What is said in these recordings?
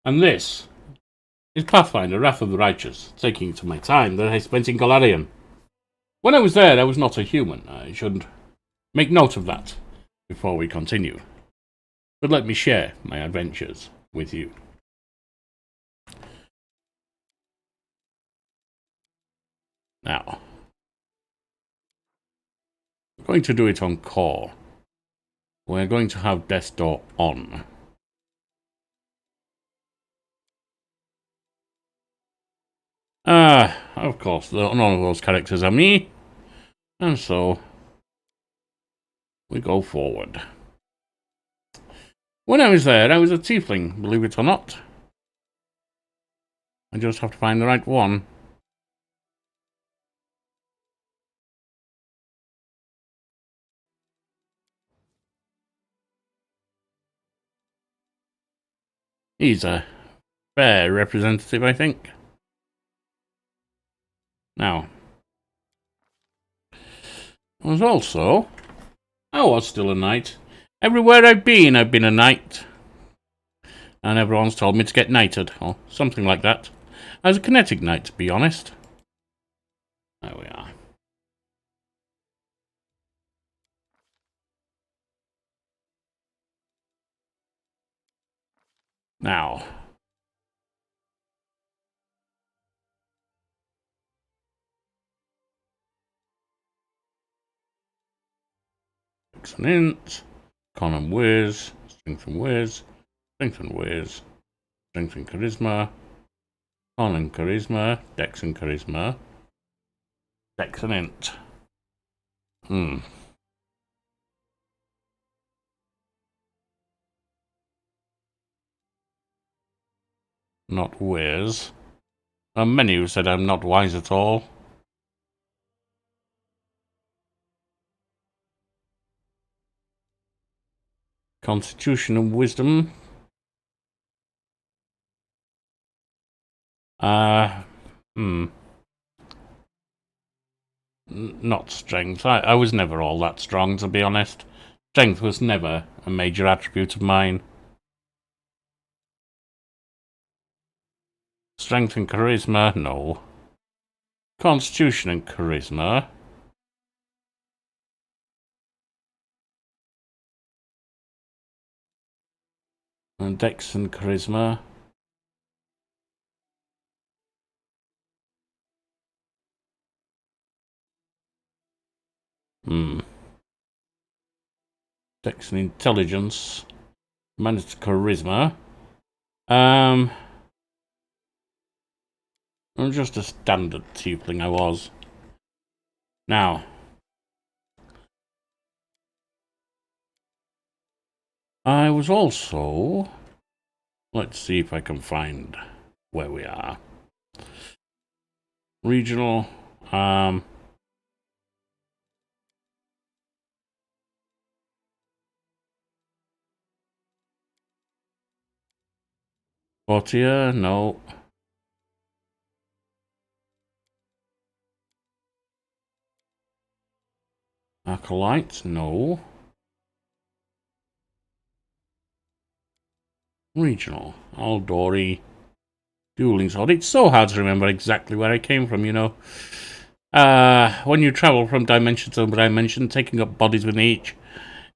And this is Pathfinder, Wrath of the Righteous, taking to my time that I spent in Golarian. When I was there, I was not a human. I should make note of that before we continue. But let me share my adventures with you. Now, we're going to do it on core. We're going to have Death's Door on. Of course, none of those characters are me. And so, we go forward. When I was there, I was a tiefling, believe it or not. I just have to find the right one. He's a fair representative, I think. Now, I was still a knight. Everywhere I've been a knight. And everyone's told me to get knighted, or something like that. I was a kinetic knight, to be honest. There we are. Now, excellent. Con and whiz, strength and whiz, strength and whiz, strength and charisma, con and charisma, dex and charisma. Excellent. Not whiz. There are many who said I'm not wise at all. Constitution and wisdom. Not strength. I was never all that strong, to be honest. Strength was never a major attribute of mine. Strength and charisma, no. Constitution and charisma. And dex and charisma. Dex and intelligence. Managed charisma. I'm just a standard tiefling, I was. Now, I was also... Let's see if I can find where we are. Regional, Courtier, no. Acolyte, no. Regional, Aldori, Dueling Sword. It's so hard to remember exactly where I came from, you know. When you travel from dimension to dimension, taking up bodies within each,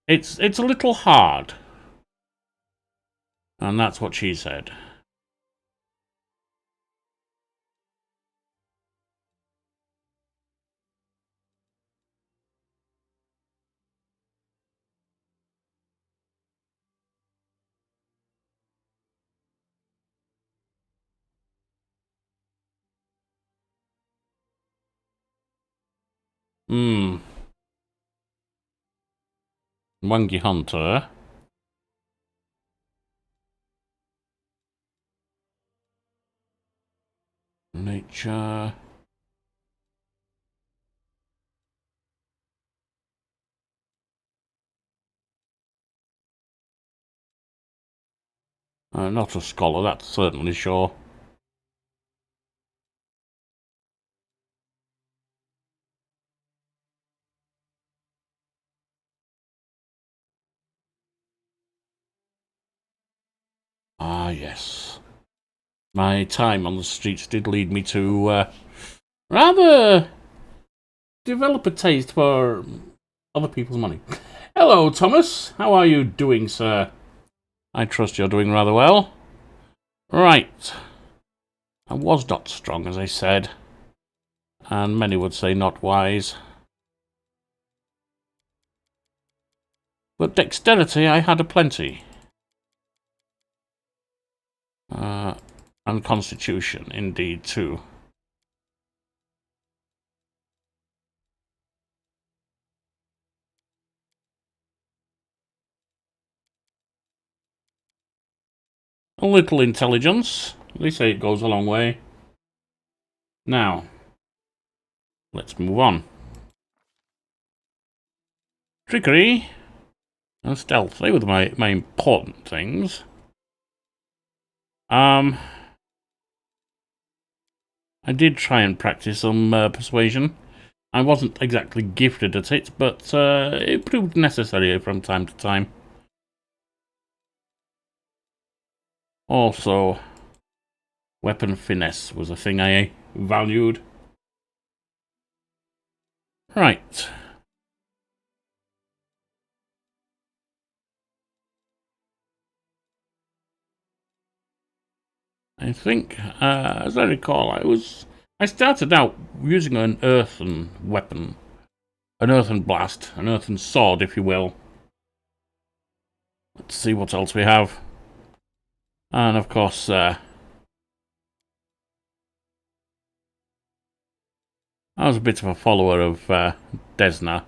it's a little hard. And that's what she said. Wangi Hunter. Nature. Not a scholar, that's certainly sure. Ah, yes. My time on the streets did lead me to rather develop a taste for other people's money. Hello, Thomas. How are you doing, sir? I trust you're doing rather well. Right. I was not strong, as I said, and many would say not wise. But dexterity I had aplenty. And constitution, indeed, too. A little intelligence. They say it goes a long way. Now, let's move on. Trickery and stealth. They were my important things. I did try and practice some persuasion. I wasn't exactly gifted at it, but it proved necessary from time to time. Also, weapon finesse was a thing I valued. Right. I think, as I recall, I started out using an earthen weapon. An earthen blast. An earthen sword, if you will. Let's see what else we have. And, of course, I was a bit of a follower of Desna.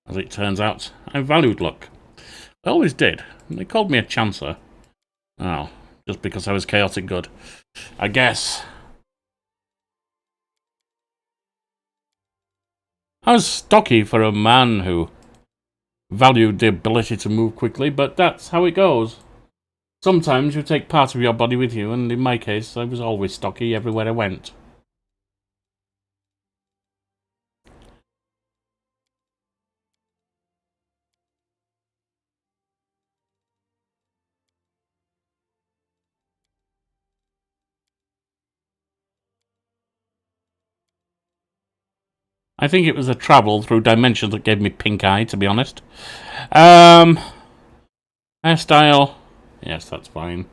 As it turns out, I valued luck. I always did. They called me a chancer. Oh, just because I was chaotic good, I guess. I was stocky for a man who valued the ability to move quickly, but that's how it goes. Sometimes you take part of your body with you, and in my case, I was always stocky everywhere I went. I think it was the travel through dimensions that gave me pink eye, to be honest. Hairstyle. Yes, that's fine.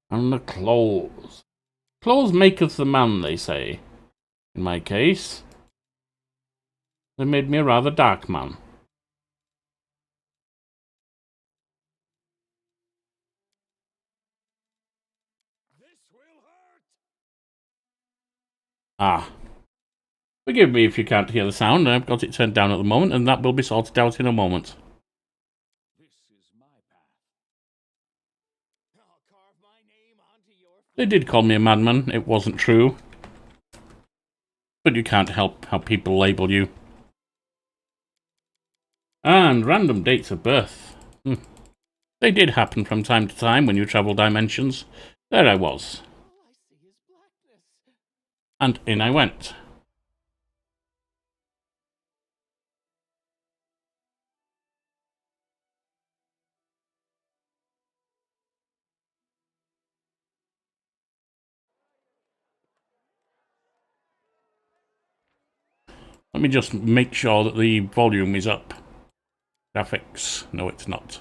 And the clothes. Clothes maketh the man, they say. In my case, they made me a rather dark man. This will hurt. Ah. Forgive me if you can't hear the sound. I've got it turned down at the moment, and that will be sorted out in a moment. This is my path. I'll carve my name onto your... They did call me a madman. It wasn't true. But you can't help how people label you. And random dates of birth. They did happen from time to time when you travel dimensions. There I was. All I see is blackness. And in I went. Let me just make sure that the volume is up. Graphics. No, it's not.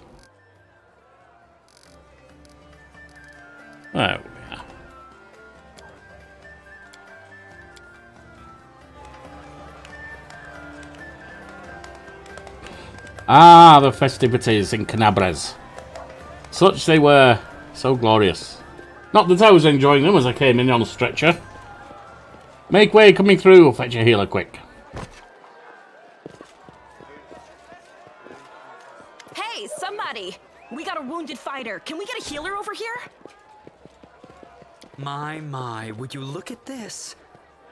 There we are. Ah, the festivities in Canabres. Such they were, so glorious. Not that I was enjoying them as I came in on a stretcher. Make way coming through, fetch a healer quick. Hey, somebody! We got a wounded fighter. Can we get a healer over here? My, would you look at this?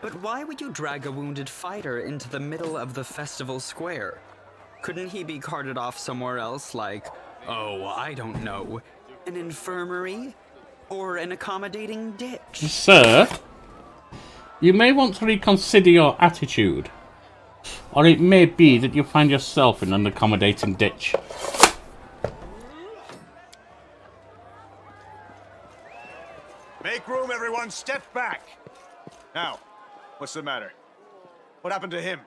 But why would you drag a wounded fighter into the middle of the festival square? Couldn't he be carted off somewhere else, like, oh, I don't know, an infirmary? Or an accommodating ditch? Sir, you may want to reconsider your attitude. Or it may be that you find yourself in an accommodating ditch. Make room, everyone. Step back. Now, what's the matter? What happened to him?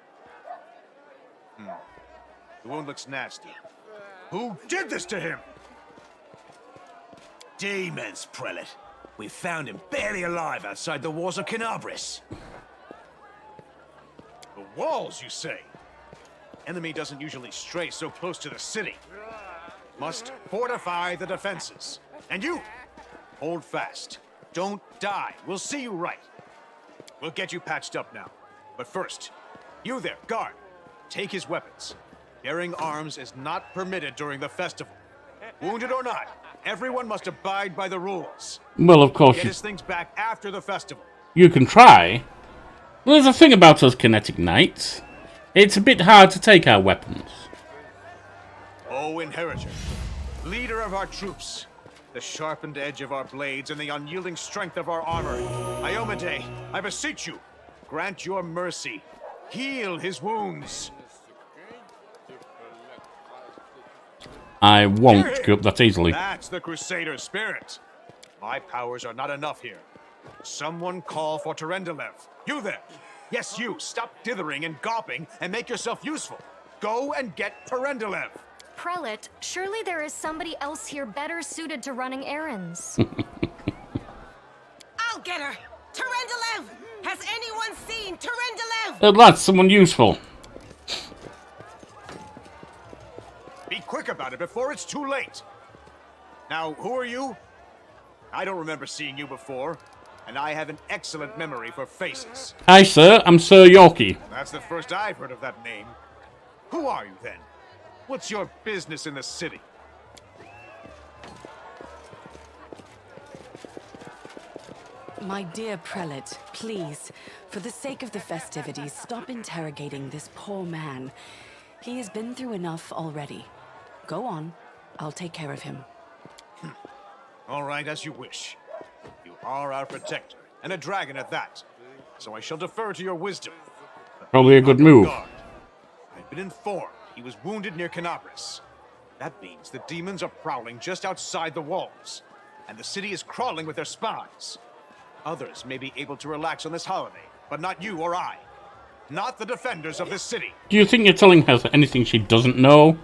The wound looks nasty. Who did this to him? Demons, Prelate. We found him barely alive outside the walls of Canabris. The walls, you say? Enemy doesn't usually stray so close to the city. Must fortify the defenses. And you, hold fast. Don't die. We'll see you right. We'll get you patched up now. But first, you there, guard. Take his weapons. Bearing arms is not permitted during the festival. Wounded or not, everyone must abide by the rules. Well, of course, Get his things back after the festival. you can try. Well, there's a thing about us kinetic knights. It's a bit hard to take our weapons. O Inheritor, leader of our troops, the sharpened edge of our blades and the unyielding strength of our armor, Iomade, I beseech you, grant your mercy. Heal his wounds. I won't give up that easily. That's the Crusader spirit. My powers are not enough here. Someone call for Terendelev. You there. Yes, you. Stop dithering and gawping and make yourself useful. Go and get Terendelev. Prelate, surely there is somebody else here better suited to running errands. I'll get her. Terendelev! Has anyone seen Terendelev? At last, someone useful. Be quick about it before it's too late. Now, who are you? I don't remember seeing you before, and I have an excellent memory for faces. Hi, sir. I'm Sir Yorkie. That's the first I've heard of that name. Who are you, then? What's your business in the city? My dear prelate, please, for the sake of the festivities, stop interrogating this poor man. He has been through enough already. Go on. I'll take care of him. All right, as you wish. You are our protector, and a dragon at that. So I shall defer to your wisdom. But Probably a good be on your move. guard. I've been informed he was wounded near Canabris. That means the demons are prowling just outside the walls, and the city is crawling with their spies. Others may be able to relax on this holiday, but not you or I. Not the defenders of this city. Do you think you're telling her anything she doesn't know?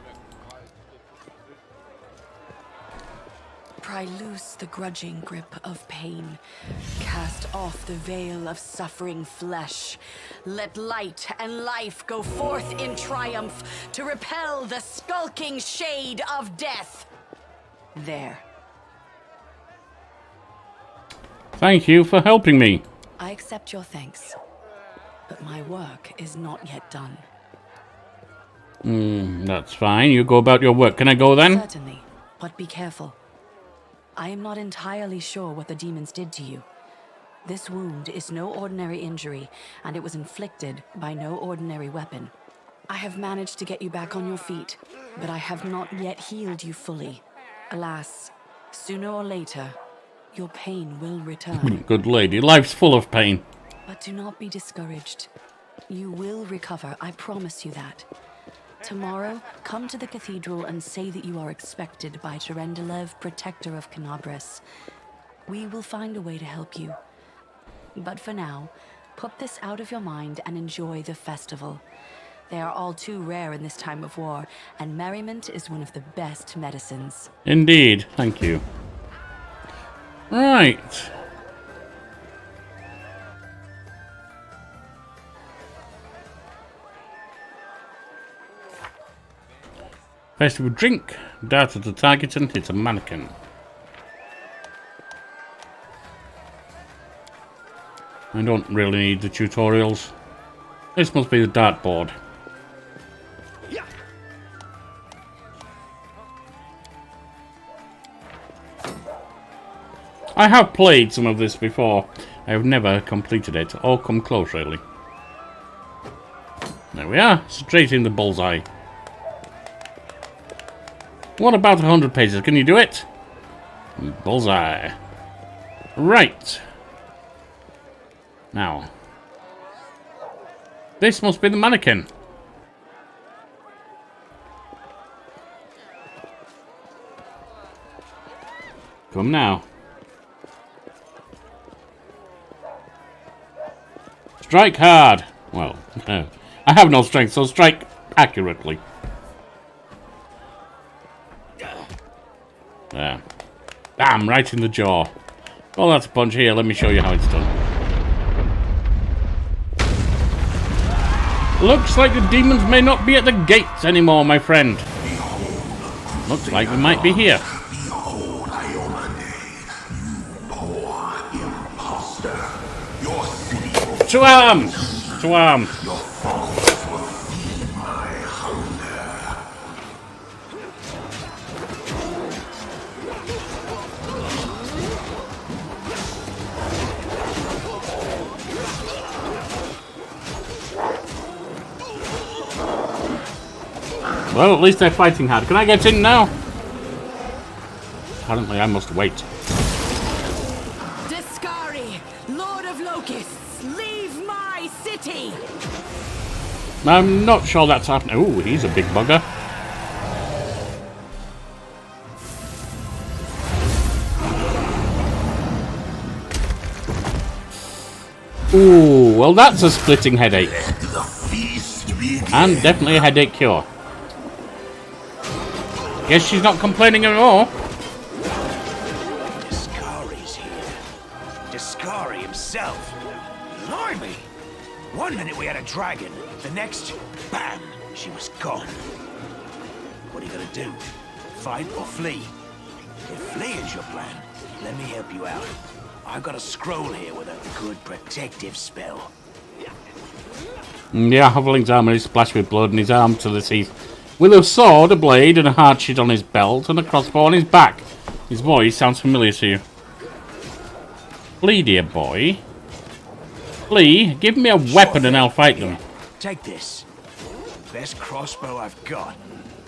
Pry loose the grudging grip of pain. Cast off the veil of suffering flesh. Let light and life go forth in triumph to repel the skulking shade of death. There. Thank you for helping me. I accept your thanks. But my work is not yet done. That's fine. You go about your work. Can I go then? Certainly, but be careful. I am not entirely sure what the demons did to you. This wound is no ordinary injury, and it was inflicted by no ordinary weapon. I have managed to get you back on your feet, but I have not yet healed you fully. Alas, sooner or later, your pain will return. Good lady. Life's full of pain. But do not be discouraged. You will recover, I promise you that. Tomorrow, come to the cathedral and say that you are expected by Terendelev, protector of Canabris. We will find a way to help you. But for now, put this out of your mind and enjoy the festival. They are all too rare in this time of war, and merriment is one of the best medicines. Indeed. Thank you. Right. Festival drink. Dart at the target and hit a mannequin. I don't really need the tutorials. This must be the dartboard. I have played some of this before. I have never completed it or come close, really. There we are, straight in the bullseye. What about 100 paces? Can you do it? Bullseye. Right. Now. This must be the mannequin. Come now. Strike hard. Well, I have no strength, so strike accurately. There. Bam, right in the jaw. Well, that's a punch. Here, let me show you how it's done. Looks like the demons may not be at the gates anymore, my friend. Looks like we might be here. To arms! To arms! Well, at least they're fighting hard. Can I get in now? Apparently I must wait. Discari, Lord of Locusts, leave my city! I'm not sure that's happening. Ooh, he's a big bugger. Ooh, well that's a splitting headache. And definitely a headache cure. Guess she's not complaining at all. Discari's here. Discari himself. Blimey! One minute we had a dragon, the next, bam, she was gone. What are you gonna do? Fight or flee? If fleeing's your plan, let me help you out. I've got a scroll here with a good protective spell. Yeah, Hoveling's armor is splashed with blood and his arm to the teeth. With a sword, a blade, and a hard shit on his belt, and a crossbow on his back. His voice sounds familiar to you. Flee, dear boy. Flee, give me a weapon and I'll fight them. Take this. Best crossbow I've got.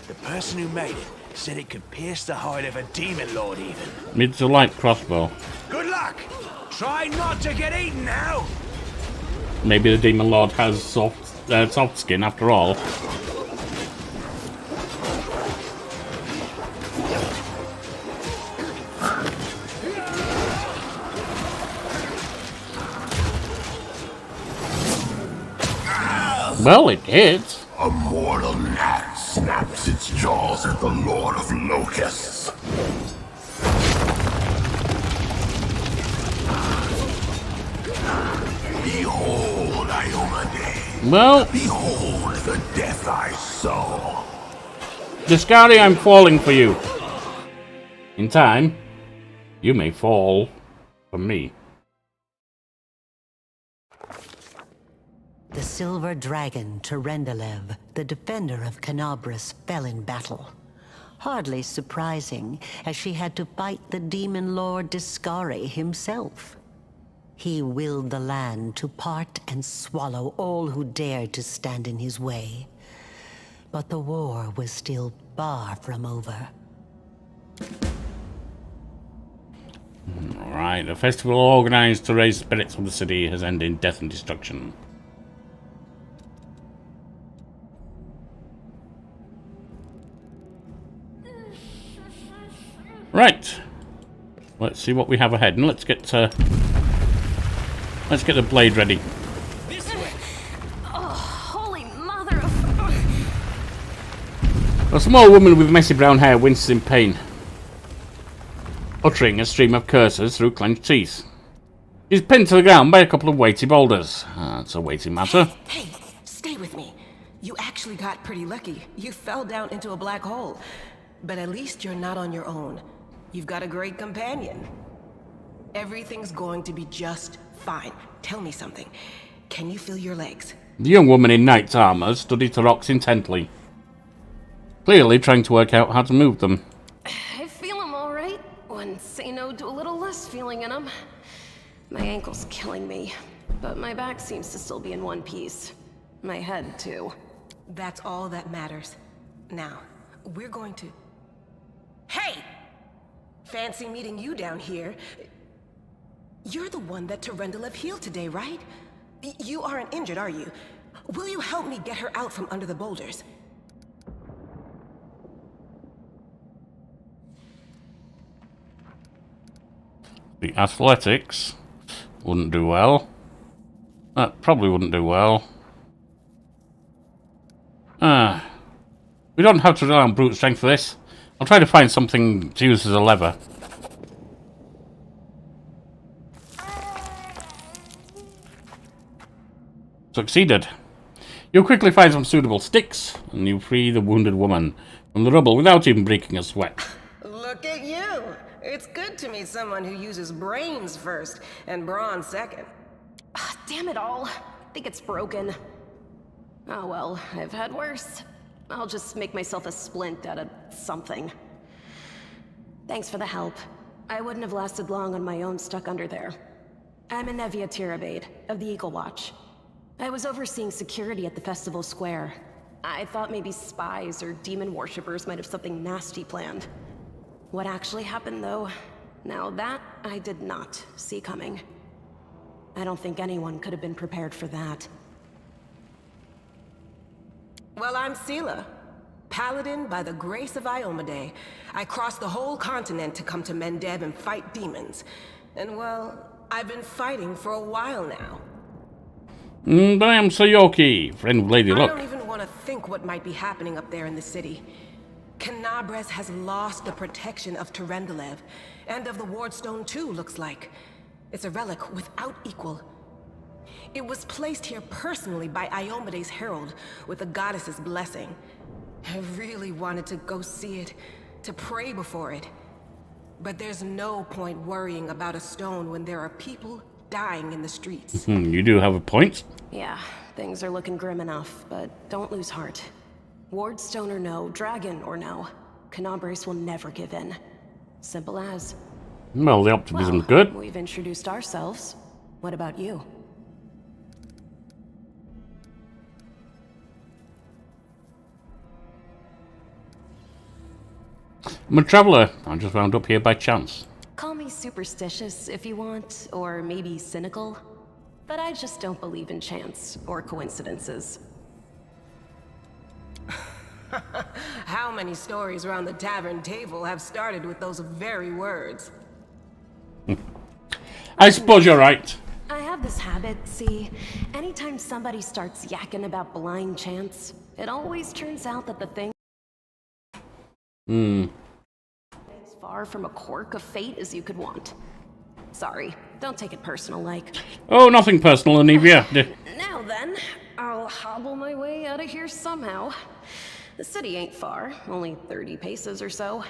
The person who made it said it could pierce the hide of a demon lord even. It's a light crossbow. Good luck! Try not to get eaten now! Maybe the demon lord has soft skin after all. Well, it hits. A mortal gnat snaps its jaws at the Lord of Locusts. Behold, Iomade. Well, Behold the death I sow. Discari, I'm falling for you. In time, you may fall for me. The silver dragon, Terendelev, the defender of Canabras, fell in battle. Hardly surprising, as she had to fight the demon lord Discari himself. He willed the land to part and swallow all who dared to stand in his way. But the war was still far from over. Alright, the festival organized to raise spirits of the city has ended in death and destruction. Right, let's see what we have ahead, and let's get the blade ready. This way. Oh, holy mother of... A small woman with messy brown hair winces in pain, uttering a stream of curses through clenched teeth. She's pinned to the ground by a couple of weighty boulders. It's a weighty matter. Hey, stay with me. You actually got pretty lucky. You fell down into a black hole. But at least you're not on your own. You've got a great companion. Everything's going to be just fine. Tell me something. Can you feel your legs? The young woman in knight's armor studied the rocks intently, clearly trying to work out how to move them. I feel him all right. Wouldn't say no to a little less feeling in him. My ankle's killing me, but my back seems to still be in one piece. My head, too. That's all that matters. Now, we're going to... Hey! Fancy meeting you down here. You're the one that Terendelev healed today, right? You aren't injured, are you? Will you help me get her out from under the boulders? The athletics wouldn't do well. That probably wouldn't do well. We don't have to rely on brute strength for this. I'll try to find something to use as a lever. Succeeded. You quickly find some suitable sticks, and you free the wounded woman from the rubble without even breaking a sweat. Look at you. It's good to meet someone who uses brains first and brawn second. Damn it all. I think it's broken. Oh well, I've had worse. I'll just make myself a splint out of something. Thanks for the help. I wouldn't have lasted long on my own stuck under there. I'm Anevia Tirabade, of the Eagle Watch. I was overseeing security at the festival square. I thought maybe spies or demon worshippers might have something nasty planned. What actually happened, though, now that I did not see coming. I don't think anyone could have been prepared for that. Well, I'm Sela, Paladin by the grace of Iomedae. I crossed the whole continent to come to Mendeb and fight demons. And well, I've been fighting for a while now. I am Sir Yorkie, friend of Lady Luck. I don't even want to think what might be happening up there in the city. Knabres has lost the protection of Tyrendelev, and of the Wardstone too, looks like. It's a relic without equal. It was placed here personally by Iomedae's herald, with the goddess's blessing. I really wanted to go see it, to pray before it. But there's no point worrying about a stone when there are people dying in the streets. You do have a point. Yeah, things are looking grim enough, but don't lose heart. Wardstone or no, dragon or no, Knabres will never give in. Simple as. Well, the optimism's good. We've introduced ourselves. What about you? I'm a traveller. I just wound up here by chance. Call me superstitious if you want, or maybe cynical. But I just don't believe in chance or coincidences. How many stories around the tavern table have started with those very words? I suppose you're right. I have this habit, see? Anytime somebody starts yakking about blind chance, it always turns out that the thing as far from a quirk of fate as you could want. Sorry, don't take it personal like. Oh, nothing personal, Anevia. Now then, I'll hobble my way out of here somehow. The city ain't far, only 30 paces or so.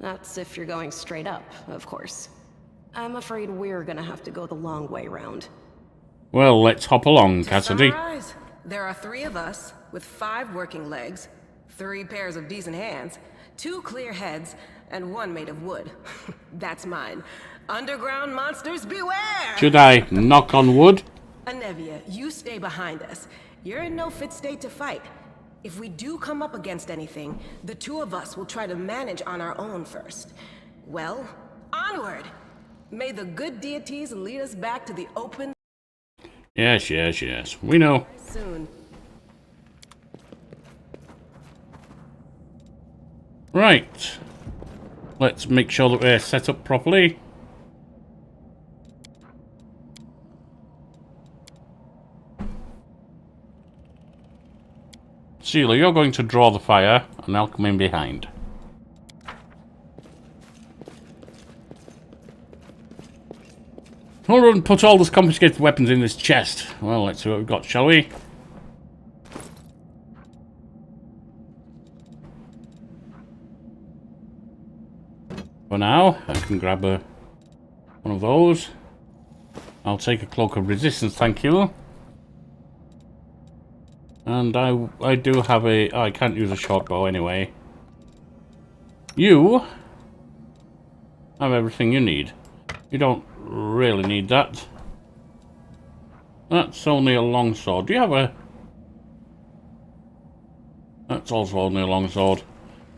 That's if you're going straight up, of course. I'm afraid we're gonna have to go the long way round. Well, let's hop along, Cassidy. Surprise! There are 3 of us, with 5 working legs, 3 pairs of decent hands, 2 clear heads, and 1 made of wood. That's mine. Underground monsters beware! Should I knock on wood? Anevia, you stay behind us. You're in no fit state to fight. If we do come up against anything, the 2 of us will try to manage on our own first. Well, onward! May the good deities lead us back to the open... Yes, yes, yes. We know. soon. Right. Let's make sure that we're set up properly. Sheila, you're going to draw the fire, and I'll come in behind. Hold on, and put all those confiscated weapons in this chest. Well, let's see what we've got, shall we? For now, I can grab one of those. I'll take a cloak of resistance, thank you. And I do have a... Oh, I can't use a short bow anyway. You have everything you need. You don't really need that. That's only a long sword. Do you have a... That's also only a long sword.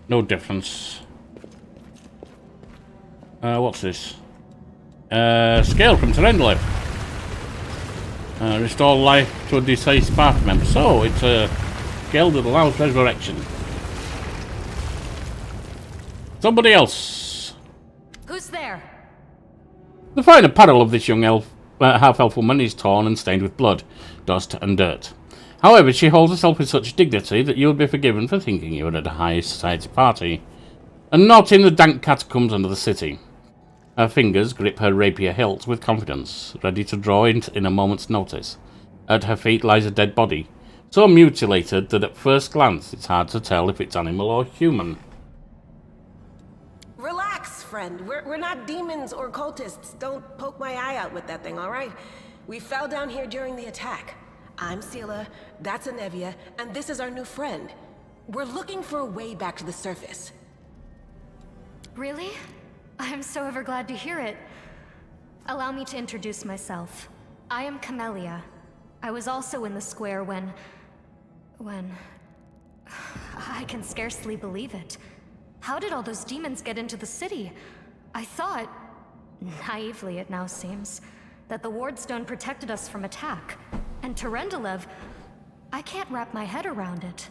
No difference. What's this? Scale from Tyrendelev. Restore life to a deceased party member. So, it's a scale that allows resurrection. Somebody else. Who's there? The fine apparel of this young elf half-elf woman is torn and stained with blood, dust, and dirt. However, she holds herself with such dignity that you would be forgiven for thinking you were at a high society party, and not in the dank catacombs under the city. Her fingers grip her rapier hilt with confidence, ready to draw it in a moment's notice. At her feet lies a dead body, so mutilated that at first glance it's hard to tell if it's animal or human. Relax, friend. We're not demons or cultists. Don't poke my eye out with that thing, all right? We fell down here during the attack. I'm Sela, that's Anevia, and this is our new friend. We're looking for a way back to the surface. Really? I'm so ever glad to hear it. Allow me to introduce myself. I am Camellia. I was also in the square when... I can scarcely believe it. How did all those demons get into the city? I thought, naively it now seems, that the Wardstone protected us from attack. And Terendelev, I can't wrap my head around it.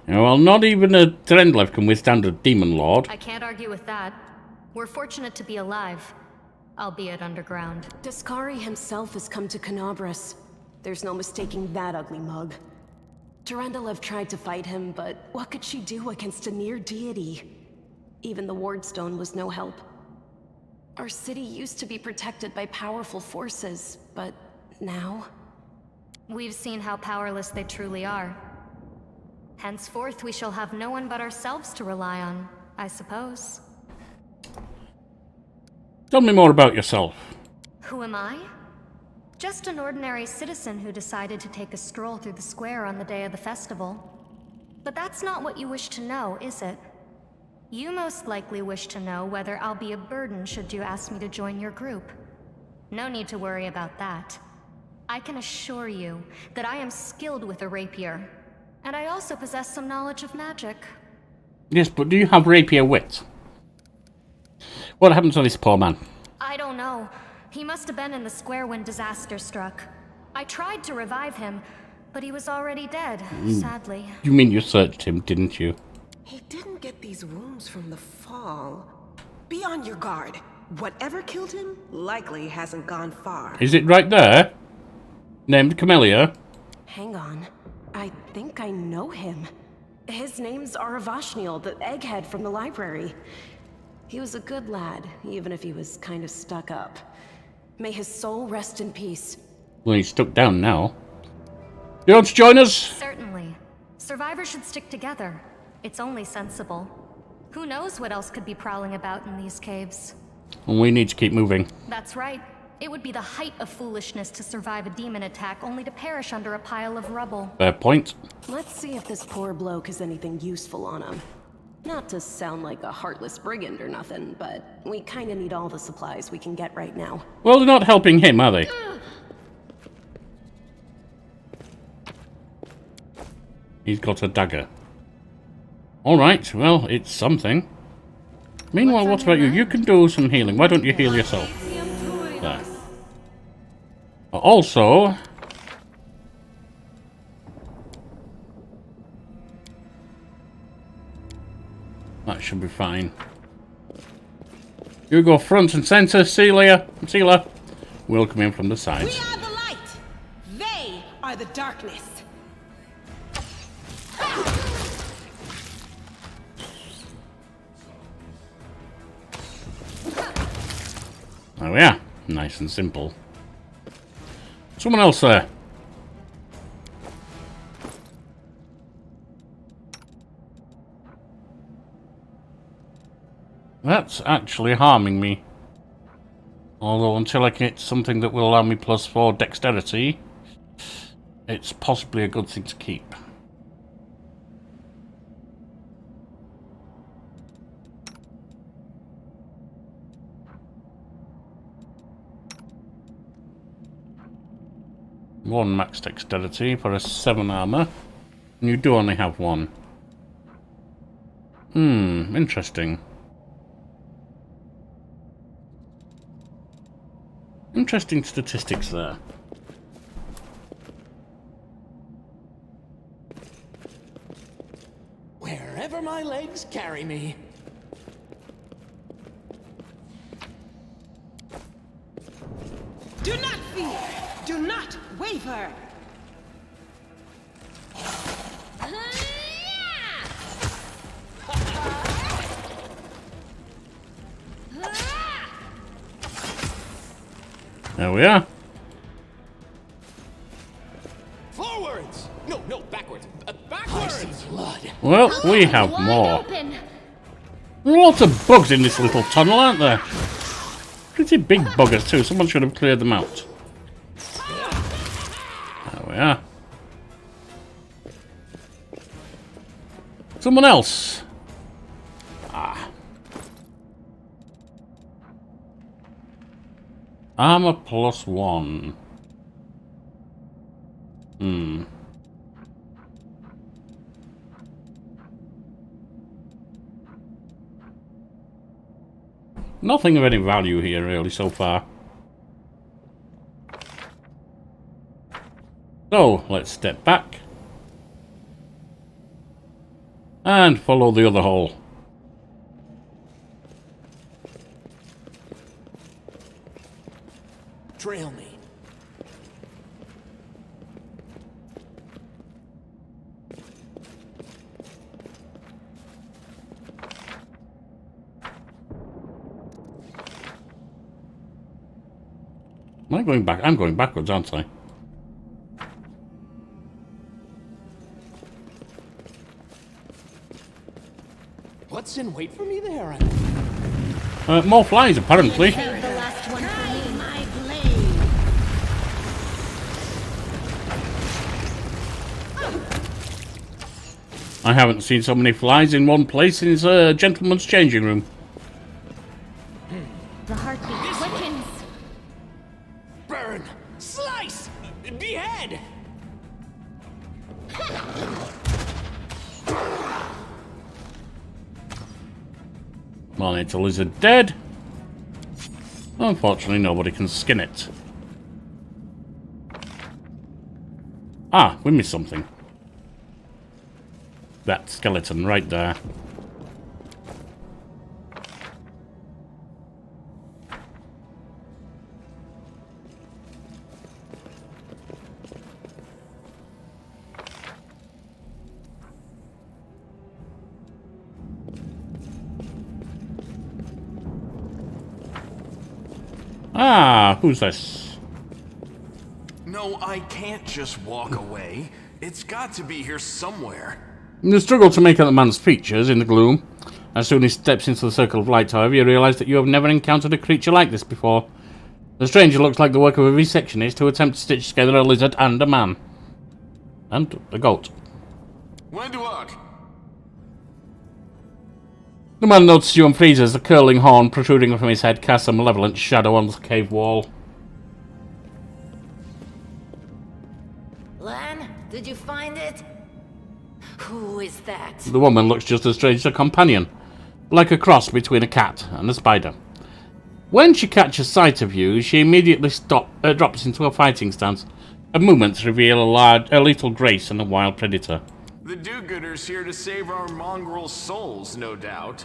Well, not even a Terendelev can withstand a demon lord. I can't argue with that. We're fortunate to be alive, albeit underground. Discari himself has come to Knabris. There's no mistaking that ugly mug. Terendelev tried to fight him, but what could she do against a near deity? Even the Wardstone was no help. Our city used to be protected by powerful forces, but now... We've seen how powerless they truly are. Henceforth, we shall have no one but ourselves to rely on, I suppose. Tell me more about yourself. Who am I? Just an ordinary citizen who decided to take a stroll through the square on the day of the festival. But that's not what you wish to know, is it? You most likely wish to know whether I'll be a burden should you ask me to join your group. No need to worry about that. I can assure you that I am skilled with a rapier, and I also possess some knowledge of magic. Yes, but do you have rapier wit? What happened to this poor man? I don't know. He must have been in the square when disaster struck. I tried to revive him, but he was already dead, sadly. You mean you searched him, didn't you? He didn't get these wounds from the fall. Be on your guard. Whatever killed him likely hasn't gone far. Is it right there? Named Camellia? Hang on. I think I know him. His name's Aravashniel, the egghead from the library. He was a good lad, even if he was kind of stuck up. May his soul rest in peace. Well, he's stuck down now. You want to join us? Certainly. Survivors should stick together. It's only sensible. Who knows what else could be prowling about in these caves? And we need to keep moving. That's right. It would be the height of foolishness to survive a demon attack only to perish under a pile of rubble. Fair point. Let's see if this poor bloke has anything useful on him. Not to sound like a heartless brigand or nothing, but we kinda need all the supplies we can get right now. Well, they're not helping him, are they? He's got a dagger. Alright, well, it's something. Meanwhile, what about you? You can do some healing. Why don't you heal yourself? There. Also... that should be fine. You go front and center, Celia. We'll come in from the sides. We are the light. They are the darkness. There we are. Nice and simple. Someone else there. That's actually harming me. Although until I get something that will allow me +4 dexterity, it's possibly a good thing to keep. One max dexterity for a 7 armor, and you do only have 1. Interesting. Interesting statistics there. Wherever my legs carry me. Do not fear! Do not waver! There we are. Forwards! No, no, backwards. Backwards! Blood. Well, we have more. There are lots of bugs in this little tunnel, aren't there? Pretty big buggers too. Someone should have cleared them out. There we are. Someone else. Ah. Armor +1. Nothing of any value here, really, so far. So, let's step back. And follow the other hole. Trail me. Am I going back? I'm going backwards, aren't I? What's in wait for me there? More flies, apparently. I haven't seen so many flies in one place since a gentleman's changing room. The heartbeat quickens. Burn! Slice! Behead! Monitor lizard dead. Unfortunately, nobody can skin it. Ah, we missed something. That skeleton right there. Ah, who's this? No, I can't just walk away. It's got to be here somewhere. You struggle to make out the man's features in the gloom. As soon as he steps into the circle of light, however, you realise that you have never encountered a creature like this before. The stranger looks like the work of a resectionist who attempts to stitch together a lizard and a man. And a goat. When to walk? The man notices you and freezes, the curling horn protruding from his head casts a malevolent shadow on the cave wall. Lan, did you find it? Who is that? The woman looks just as strange as her companion, like a cross between a cat and a spider. When she catches sight of you, she immediately drops into a fighting stance. Her movements reveal a lethal grace and a wild predator. The do-gooders here to save our mongrel souls, no doubt.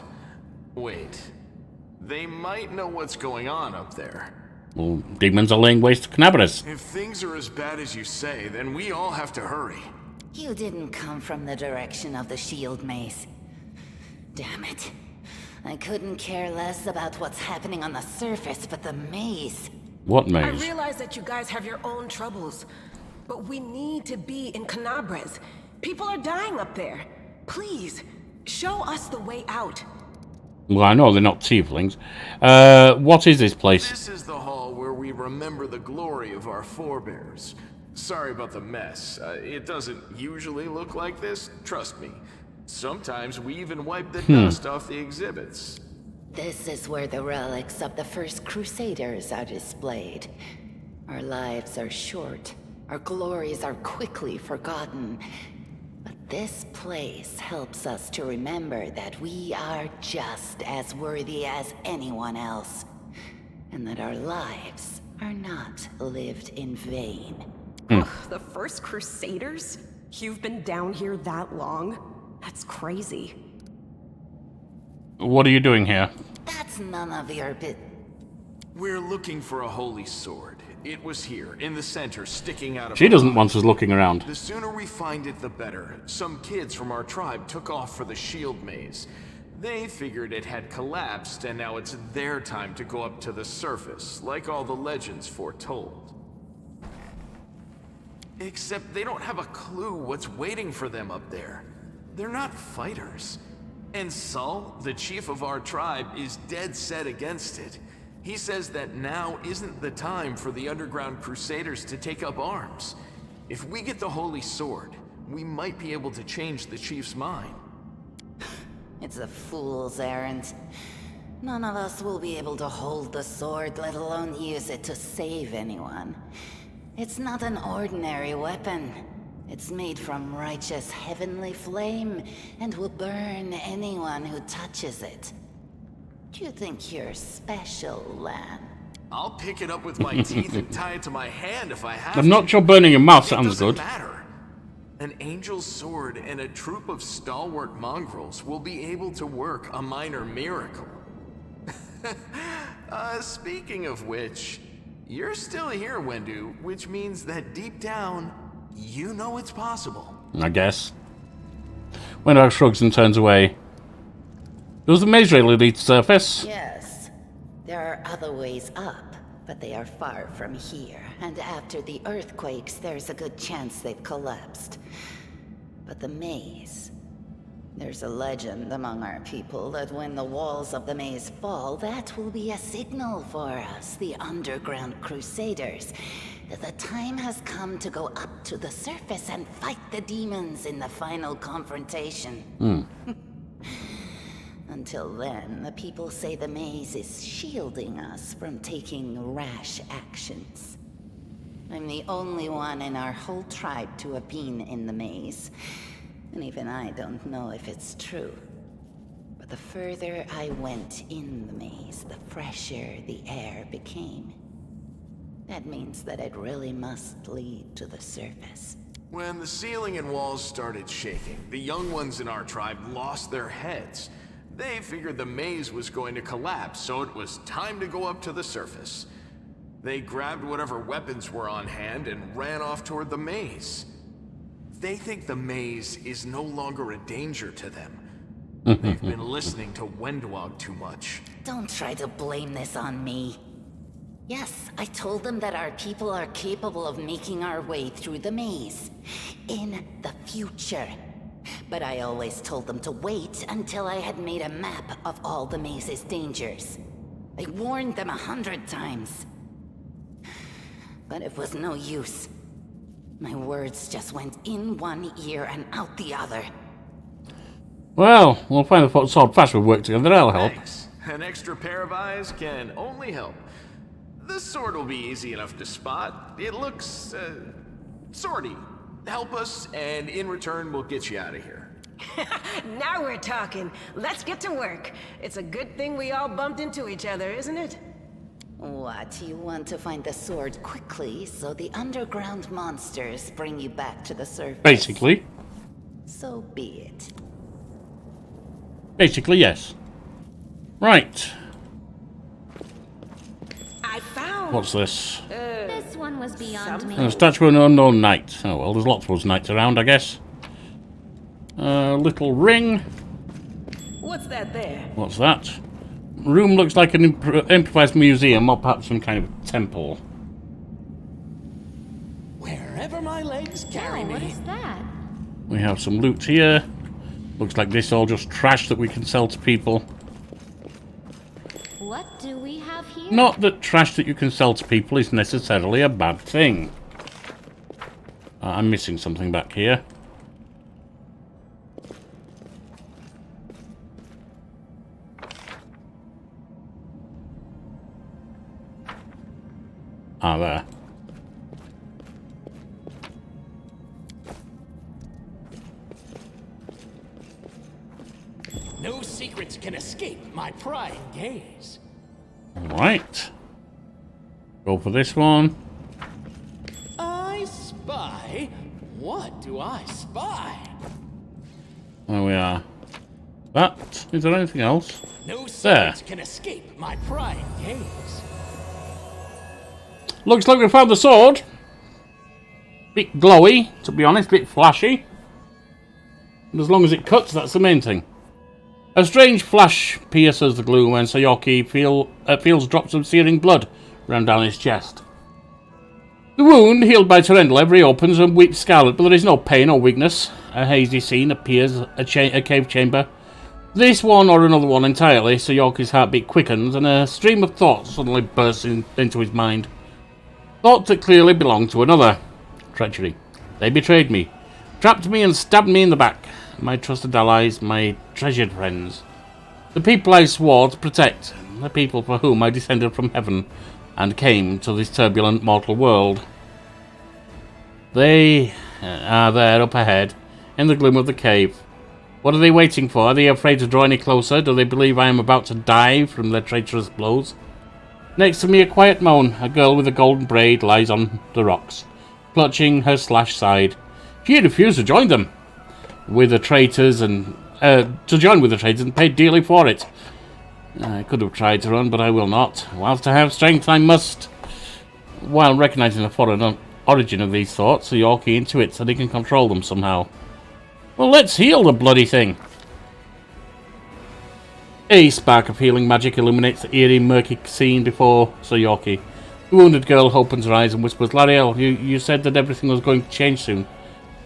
Wait, they might know what's going on up there. Well, demons are laying waste to Knabris. If things are as bad as you say, then we all have to hurry. You didn't come from the direction of the shield maze. Damn it. I couldn't care less about what's happening on the surface, but the maze. What I maze? realize that you guys have your own troubles, but we need to be in Knabris. People are dying up there. Please, show us the way out. Well, I know they're not tieflings. What is this place? This is the hall where we remember the glory of our forebears. Sorry about the mess. It doesn't usually look like this, trust me. Sometimes we even wipe the dust off the exhibits. This is where the relics of the first Crusaders are displayed. Our lives are short. Our glories are quickly forgotten. But this place helps us to remember that we are just as worthy as anyone else. And that our lives are not lived in vain. Ugh, the first Crusaders? You've been down here that long? That's crazy. What are you doing here? That's none of your bit. We're looking for a holy sword. It was here, in the center, sticking out of She our doesn't eye. want us looking around. The sooner we find it, the better. Some kids from our tribe took off for the shield maze. They figured it had collapsed, and now it's their time to go up to the surface, like all the legends foretold. Except they don't have a clue what's waiting for them up there. They're not fighters. And Saul, the chief of our tribe, is dead set against it. He says that now isn't the time for the underground crusaders to take up arms. If we get the holy sword, we might be able to change the chief's mind. It's a fool's errand. None of us will be able to hold the sword, let alone use it to save anyone. It's not an ordinary weapon. It's made from righteous heavenly flame, and will burn anyone who touches it. Do you think you're special, Lan? I'll pick it up with my teeth and tie it to my hand if I have I'm to. not sure burning your mouth sounds It doesn't good. matter. An angel's sword and a troop of stalwart mongrels will be able to work a minor miracle. Speaking of which, you're still here, Wendu, which means that deep down, you know it's possible. I guess. Wendu shrugs and turns away. Does the maze really lead to surface? Yes. There are other ways up, but they are far from here. And after the earthquakes, there's a good chance they've collapsed. But the maze... There's a legend among our people that when the walls of the maze fall, that will be a signal for us, the underground crusaders, that the time has come to go up to the surface and fight the demons in the final confrontation. Until then, the people say the maze is shielding us from taking rash actions. I'm the only one in our whole tribe to have been in the maze. And even I don't know if it's true. But the further I went in the maze, the fresher the air became. That means that it really must lead to the surface. When the ceiling and walls started shaking, the young ones in our tribe lost their heads. They figured the maze was going to collapse, so it was time to go up to the surface. They grabbed whatever weapons were on hand and ran off toward the maze. They think the maze is no longer a danger to them. They've been listening to Wendwog too much. Don't try to blame this on me. Yes, I told them that our people are capable of making our way through the maze. In the future. But I always told them to wait until I had made a map of all the maze's dangers. I warned them 100 times. But it was no use. My words just went in one ear and out the other. Well, we'll find the sword fast. We'll work together. That'll help. Thanks. An extra pair of eyes can only help. The sword will be easy enough to spot. It looks, swordy. Help us, and in return, we'll get you out of here. Now we're talking. Let's get to work. It's a good thing we all bumped into each other, isn't it? What, you want to find the sword quickly so the underground monsters bring you back to the surface? Basically. So be it. Basically, yes. Right. I found... What's this? This one was beyond me. A statue of an unknown knight. Oh well, there's lots of those knights around, I guess. Little ring. What's that there? What's that? Room looks like an improvised museum or perhaps some kind of temple. Wherever my legs carry me. What is that? We have some loot here. Looks like this all just trash that we can sell to people. What do we have here? Not that trash that you can sell to people is necessarily a bad thing. I'm missing something back here. Ah, there. No secrets can escape my prying gaze. Right. Go for this one. I spy? What do I spy? There we are. That. Is there anything else? No There. secrets can escape my prying gaze. Looks like we found the sword. Bit glowy, to be honest, bit flashy. And as long as it cuts, that's the main thing. A strange flash pierces the gloom when Sir Yorkie feels drops of searing blood run down his chest. The wound, healed by Tyrendelev, reopens and weeps scarlet, but there is no pain or weakness. A hazy scene appears, a cave chamber. This one or another one entirely. Sir Yorkie's heartbeat quickens, and a stream of thoughts suddenly bursts into his mind. Thoughts that clearly belong to another. Treachery. They betrayed me, trapped me and stabbed me in the back. My trusted allies, my treasured friends. The people I swore to protect, the people for whom I descended from heaven and came to this turbulent mortal world. They are there up ahead, in the gloom of the cave. What are they waiting for? Are they afraid to draw any closer? Do they believe I am about to die from their traitorous blows? Next to me, a quiet moan. A girl with a golden braid lies on the rocks, clutching her slashed side. She refused to join them with the traitors and paid dearly for it. I could have tried to run, but I will not. Whilst I have strength, I must. While recognizing the foreign origin of these thoughts, the Yorkie intuits that he can control them somehow. Well, let's heal the bloody thing. A spark of healing magic illuminates the eerie, murky scene before Sir Yorkie. The wounded girl opens her eyes and whispers, Lariel, you said that everything was going to change soon.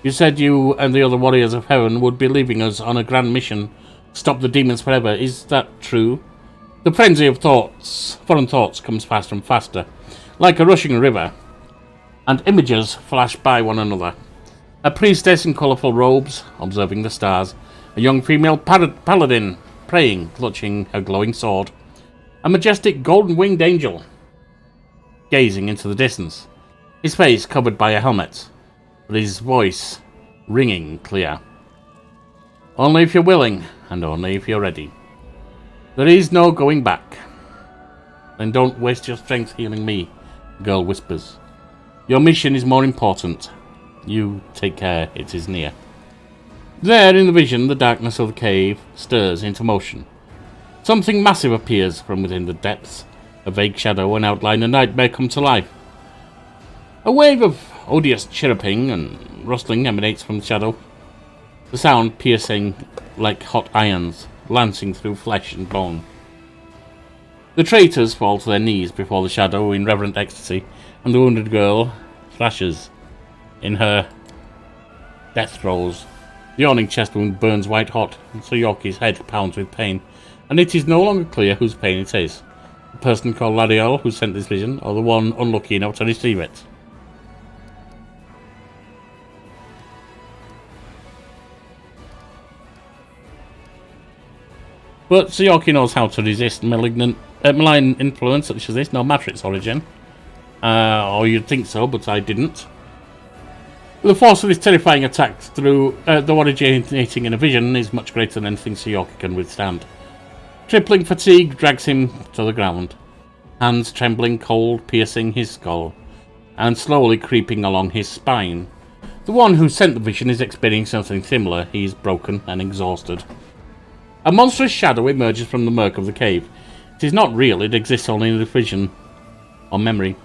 You said you and the other warriors of heaven would be leaving us on a grand mission to stop the demons forever. Is that true? The frenzy of foreign thoughts, comes faster and faster, like a rushing river, and images flash by one another. A priestess in colourful robes, observing the stars. A young female paladin, praying, clutching her glowing sword. A majestic golden-winged angel, gazing into the distance, his face covered by a helmet, but his voice ringing clear. Only if you're willing, and only if you're ready. There is no going back. Then don't waste your strength healing me, the girl whispers. Your mission is more important. You take care, it is near. There, in the vision, the darkness of the cave stirs into motion. Something massive appears from within the depths. A vague shadow, an outline, a nightmare come to life. A wave of odious chirruping and rustling emanates from the shadow, the sound piercing like hot irons, lancing through flesh and bone. The traitors fall to their knees before the shadow in reverent ecstasy, and the wounded girl thrashes in her death throes. The yawning chest wound burns white hot, and Sir Yorkie's head pounds with pain, and it is no longer clear whose pain it is. The person called Lariel who sent this vision, or the one unlucky enough to receive it. But Sir Yorkie knows how to resist malign influence such as this, no matter its origin. Or you'd think so, but I didn't. The force of this terrifying attack through though originating in a vision is much greater than anything Sir Yorkie can withstand. Crippling fatigue drags him to the ground, hands trembling, cold, piercing his skull, and slowly creeping along his spine. The one who sent the vision is experiencing something similar. He is broken and exhausted. A monstrous shadow emerges from the murk of the cave. It is not real, it exists only in the vision or memory.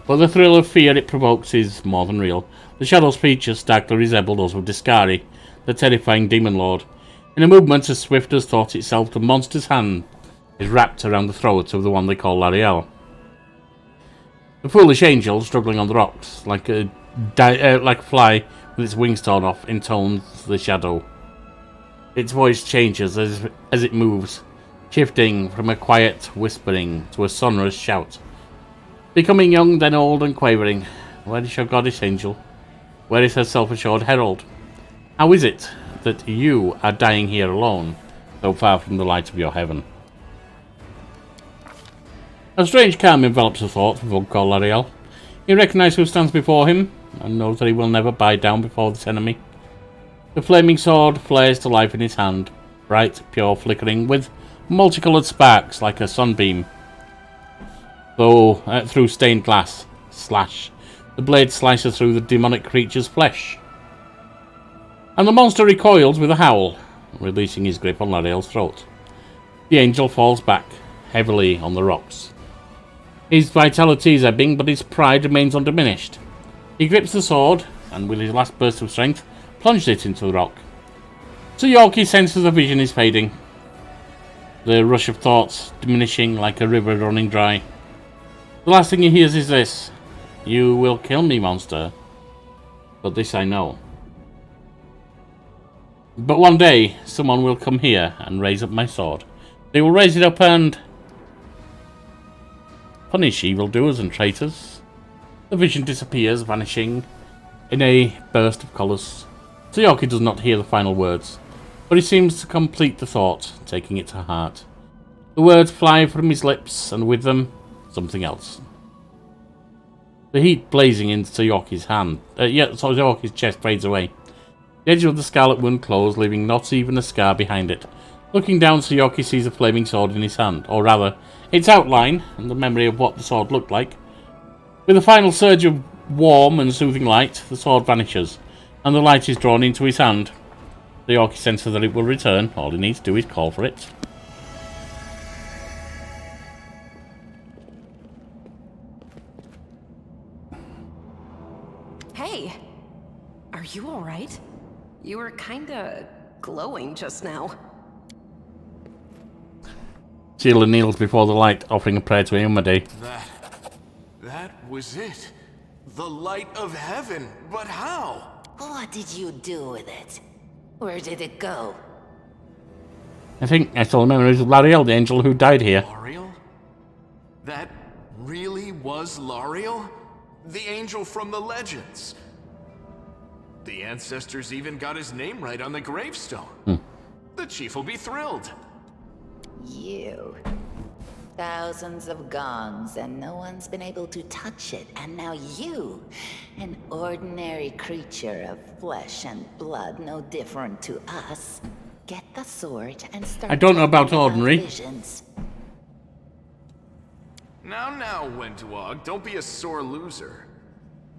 But the thrill of fear it provokes is more than real. The shadow's features starkly resemble those of Discari, the terrifying demon lord. In a movement as swift as thought itself, the monster's hand is wrapped around the throat of the one they call Lariel. The foolish angel, struggling on the rocks, like a fly with its wings torn off, intones the shadow. Its voice changes as it moves, shifting from a quiet whispering to a sonorous shout. Becoming young, then old and quavering. Where is your goddess angel? Where is her self-assured herald? How is it that you are dying here alone, so far from the light of your heaven? A strange calm envelops the thoughts of old Golarian. He recognizes who stands before him, and knows that he will never bow down before this enemy. The flaming sword flares to life in his hand, bright, pure, flickering, with multicolored sparks like a sunbeam. Though through stained glass, slash, the blade slices through the demonic creature's flesh. And the monster recoils with a howl, releasing his grip on Lariel's throat. The angel falls back, heavily on the rocks. His vitality is ebbing, but his pride remains undiminished. He grips the sword, and with his last burst of strength, plunged it into the rock. So Yorkie senses the vision is fading. The rush of thoughts diminishing like a river running dry. The last thing he hears is this: "You will kill me, monster. But this I know. But one day, someone will come here and raise up my sword. They will raise it up and punish evildoers and traitors." The vision disappears, vanishing in a burst of colours. So Yorkie does not hear the final words, but he seems to complete the thought, taking it to heart. The words fly from his lips, and with them, something else. The heat blazing into Yorkie's Yorkie's chest fades away. The edge of the scarlet wound closed, leaving not even a scar behind it. Looking down, Yorkie sees a flaming sword in his hand, or rather, its outline and the memory of what the sword looked like. With a final surge of warm and soothing light, the sword vanishes, and the light is drawn into his hand. Yorkie senses that it will return. All he needs to do is call for it. Hey, are you all right? You were kinda glowing just now. Sheila kneels before the light, offering a prayer to Iyumade. That was it. The light of heaven. But how? What did you do with it? Where did it go? I think I saw the memories of Lariel, the angel who died here. Lariel? That really was Lariel? The angel from the legends. The ancestors even got his name right on the gravestone. The chief will be thrilled. You. Thousands of gongs and no one's been able to touch it. And now you, an ordinary creature of flesh and blood, no different to us, get the sword and start. I don't know about ordinary. Visions. Now, Wentwog, don't be a sore loser.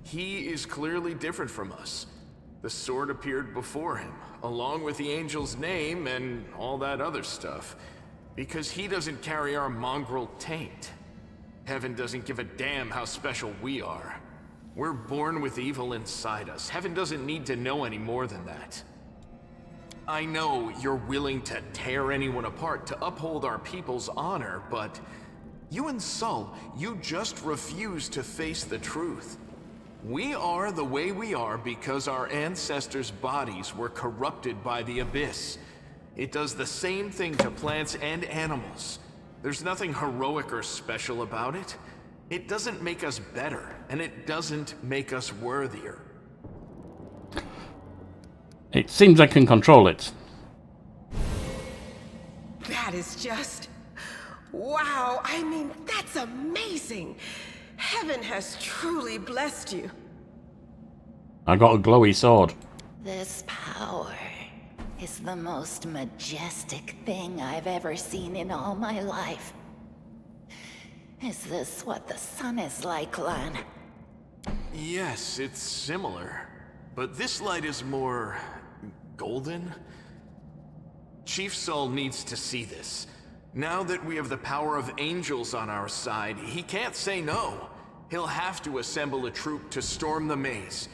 He is clearly different from us. The sword appeared before him, along with the angel's name and all that other stuff. Because he doesn't carry our mongrel taint. Heaven doesn't give a damn how special we are. We're born with evil inside us. Heaven doesn't need to know any more than that. I know you're willing to tear anyone apart to uphold our people's honor, but you and Sol, you just refuse to face the truth. We are the way we are because our ancestors' bodies were corrupted by the Abyss. It does the same thing to plants and animals. There's nothing heroic or special about it. It doesn't make us better, and it doesn't make us worthier. It seems I can control it. That is just... wow, I mean, that's amazing. Heaven has truly blessed you. I got a glowy sword. This power is the most majestic thing I've ever seen in all my life. Is this what the sun is like, Lan? Yes, it's similar. But this light is more... golden? Chief Sol needs to see this. Now that we have the power of angels on our side, he can't say no. He'll have to assemble a troop to storm the maze.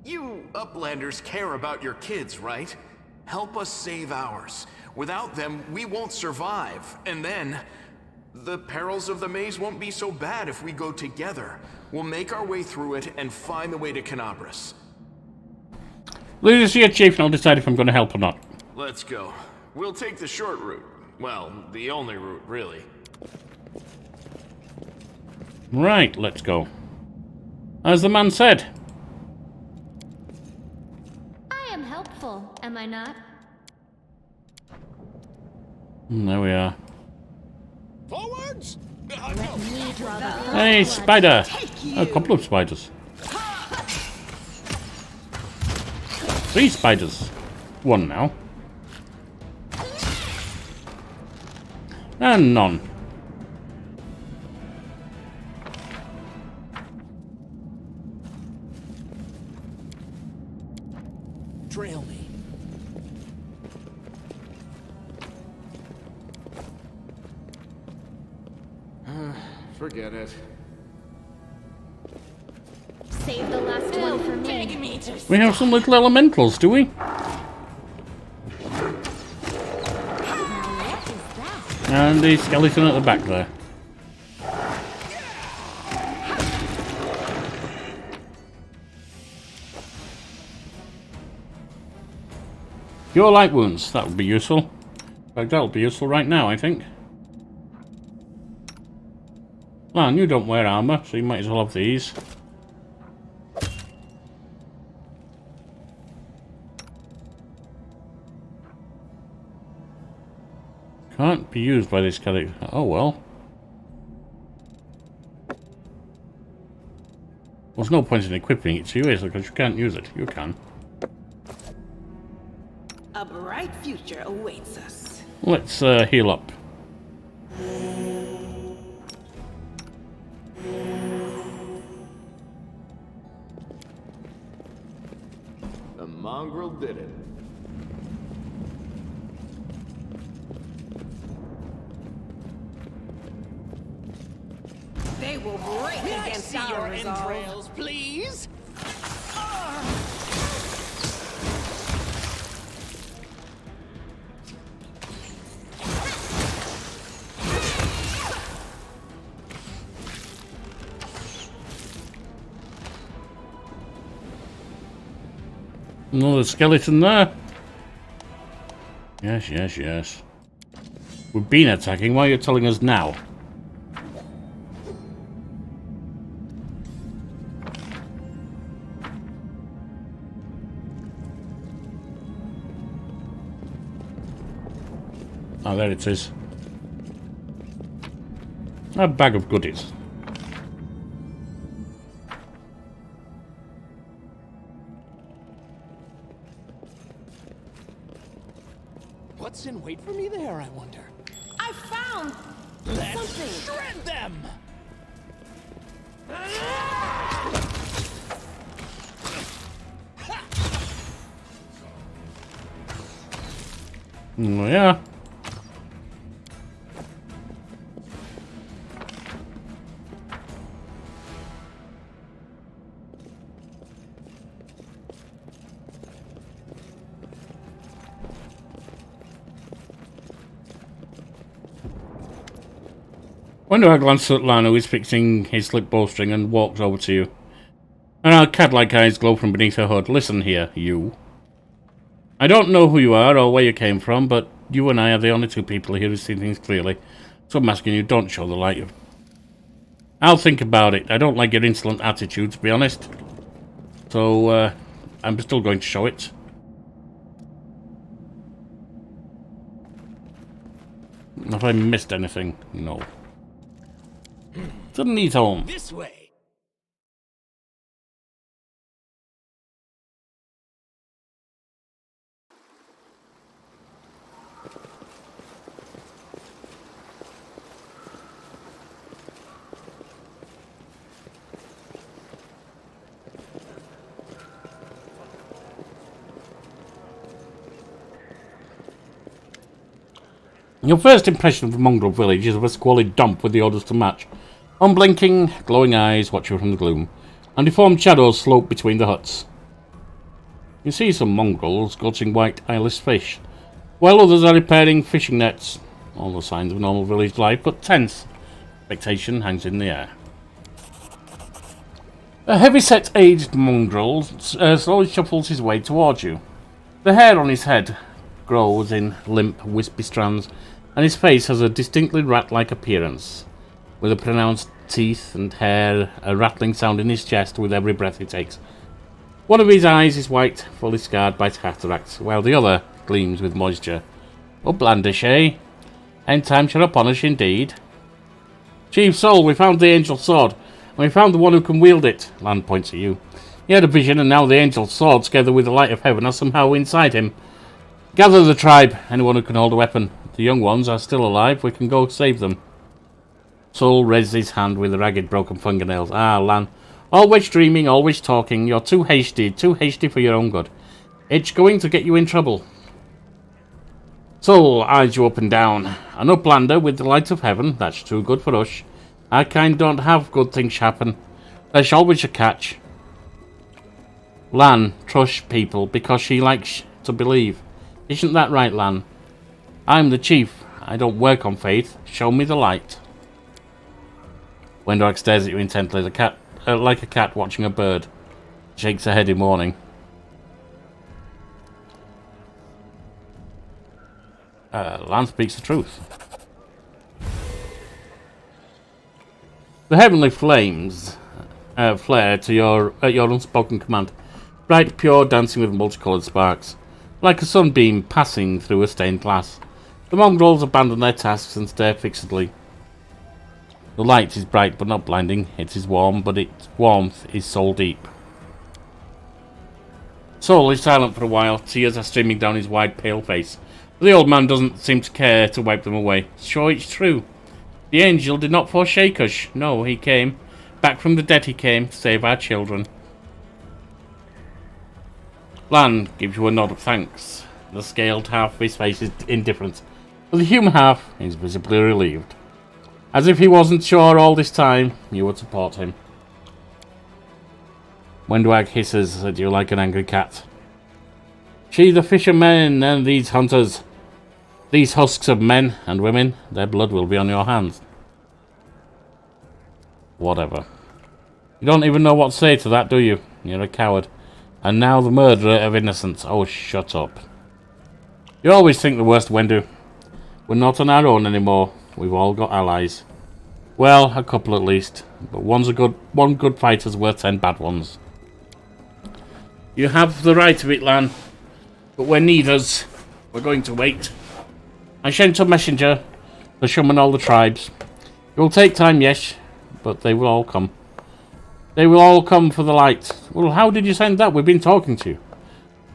You Uplanders care about your kids, right? Help us save ours. Without them, we won't survive. And then, the perils of the maze won't be so bad if we go together. We'll make our way through it and find the way to Knabres. Lead us here, Chief, and I'll decide if I'm going to help or not. Let's go. We'll take the short route. Well, the only route, really. Right, let's go. As the man said. I am helpful, am I not? There we are. Forwards! Hey, spider! A couple of spiders. 3 spiders. 1 now. And none. Trail me. Forget it. Save the last one for me. We have some little elementals, do we? And the skeleton at the back there. Cure light wounds, that would be useful. In fact, that'll be useful right now, I think. Man, you don't wear armour, so you might as well have these. Can't be used by this character. Oh well. There's no point in equipping it to you, is there? Because you can't use it. You can. A bright future awaits us. Let's heal up. The mongrel did it. They will break against our resolve. Entrails, please. Another skeleton there. Yes, yes, yes. We've been attacking. Why are you telling us now? Oh, there it is. A bag of goodies. What's in wait for me there, I wonder? I found something. Shred them! Oh, yeah. Wonder I glanced at Lan, who is fixing his slip bowstring, and walked over to you. And her cat-like eyes glow from beneath her hood. Listen here, you. I don't know who you are or where you came from, but you and I are the only two people here who see things clearly. So I'm asking you, don't show the light. I'll think about it. I don't like your insolent attitude, to be honest. So, I'm still going to show it. Have I missed anything? No. To the neat home. This way. Your first impression of the mongrel village is of a squalid dump with the orders to match. Unblinking, glowing eyes watch you from the gloom, and deformed shadows slope between the huts. You see some mongrels gulching white eyeless fish, while others are repairing fishing nets. All the signs of normal village life, but tense. Expectation hangs in the air. A heavy-set aged mongrel slowly shuffles his way towards you. The hair on his head grows in limp, wispy strands, and his face has a distinctly rat-like appearance, with a pronounced teeth and hair, a rattling sound in his chest with every breath he takes. One of his eyes is white, fully scarred by cataracts, while the other gleams with moisture. Uplandish, eh? End times are upon us indeed. Chief Soul, we found the Angel Sword, and we found the one who can wield it. Lan points at you. He had a vision, and now the Angel Sword, together with the light of heaven, are somehow inside him. Gather the tribe, anyone who can hold a weapon. The young ones are still alive, we can go save them. Soul raises his hand with the ragged, broken fingernails. Ah, Lan. Always dreaming, always talking. You're too hasty for your own good. It's going to get you in trouble. Soul eyes you up and down. An uplander with the light of heaven, that's too good for us. Our kind don't have good things happen. There's always a catch. Lan trusts people because she likes to believe. Isn't that right, Lan? I'm the chief. I don't work on faith. Show me the light. Wendorg stares at you intently, like a cat watching a bird. Shakes her head in warning. Lan speaks the truth. The heavenly flames flare at your unspoken command. Bright, pure, dancing with multicoloured sparks. Like a sunbeam passing through a stained glass. The mongrels abandon their tasks and stare fixedly. The light is bright but not blinding. It is warm, but its warmth is soul deep. Soul is silent for a while. Tears are streaming down his wide, pale face. But the old man doesn't seem to care to wipe them away. Sure, it's true. The angel did not forsake us. No, he came. Back from the dead he came to save our children. Lan gives you a nod of thanks. The scaled half of his face is indifferent, but the human half is visibly relieved. As if he wasn't sure all this time you would support him. Wendwag hisses at you like an angry cat. She, the fishermen, and these hunters. These husks of men and women, their blood will be on your hands. Whatever. You don't even know what to say to that, do you? You're a coward. And now the murderer of innocents. Oh, shut up. You always think the worst, Wendu. We're not on our own anymore. We've all got allies. Well, a couple at least. But one good fighter's worth 10 bad ones. You have the right of it, Lan. But we're needers. We're going to wait. I sent a messenger to summon all the tribes. It will take time, yes, but they will all come. They will all come for the light. Well, how did you send that? We've been talking to you.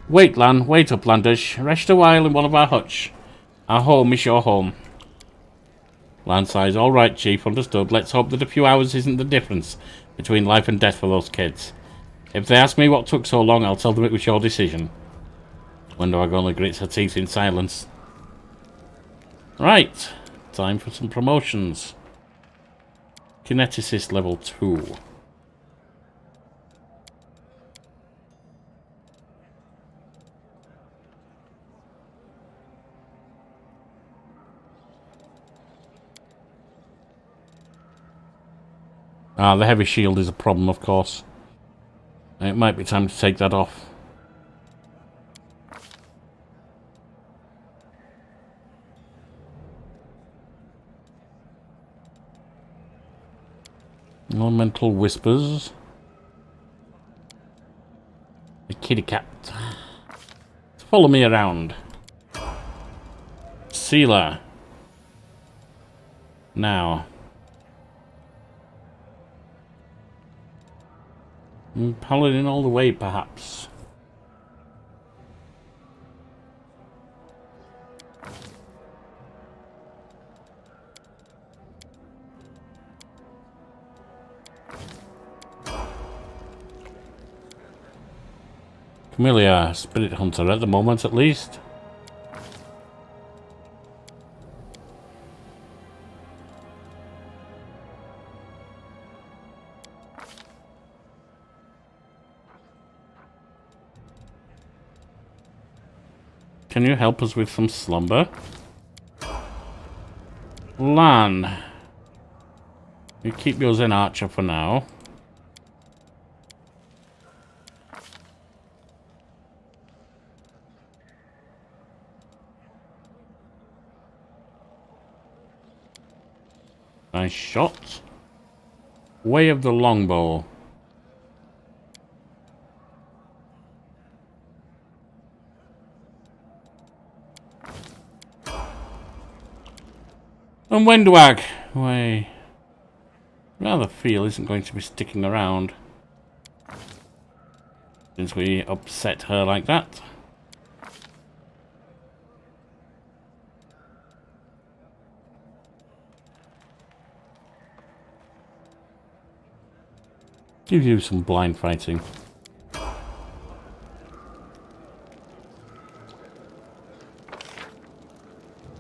Wait, Lan. Wait up, Landers. Rest a while in one of our huts. Our home is your home. Lan sighs. All right, Chief. Understood. Let's hope that a few hours isn't the difference between life and death for those kids. If they ask me what took so long, I'll tell them it was your decision. Wendorg only grits her teeth in silence. Right. Time for some promotions. Kineticist level 2. Ah, the heavy shield is a problem, of course. It might be time to take that off. Elemental whispers. A kitty cat. Follow me around. Sealer. Now. Paladin all the way, perhaps. Familiar Spirit Hunter at the moment, at least. Can you help us with some slumber? Lan. You keep yours in Archer for now. Nice shot. Way of the longbow. And Wendwag, who I rather feel isn't going to be sticking around since we upset her like that. Give you some blind fighting.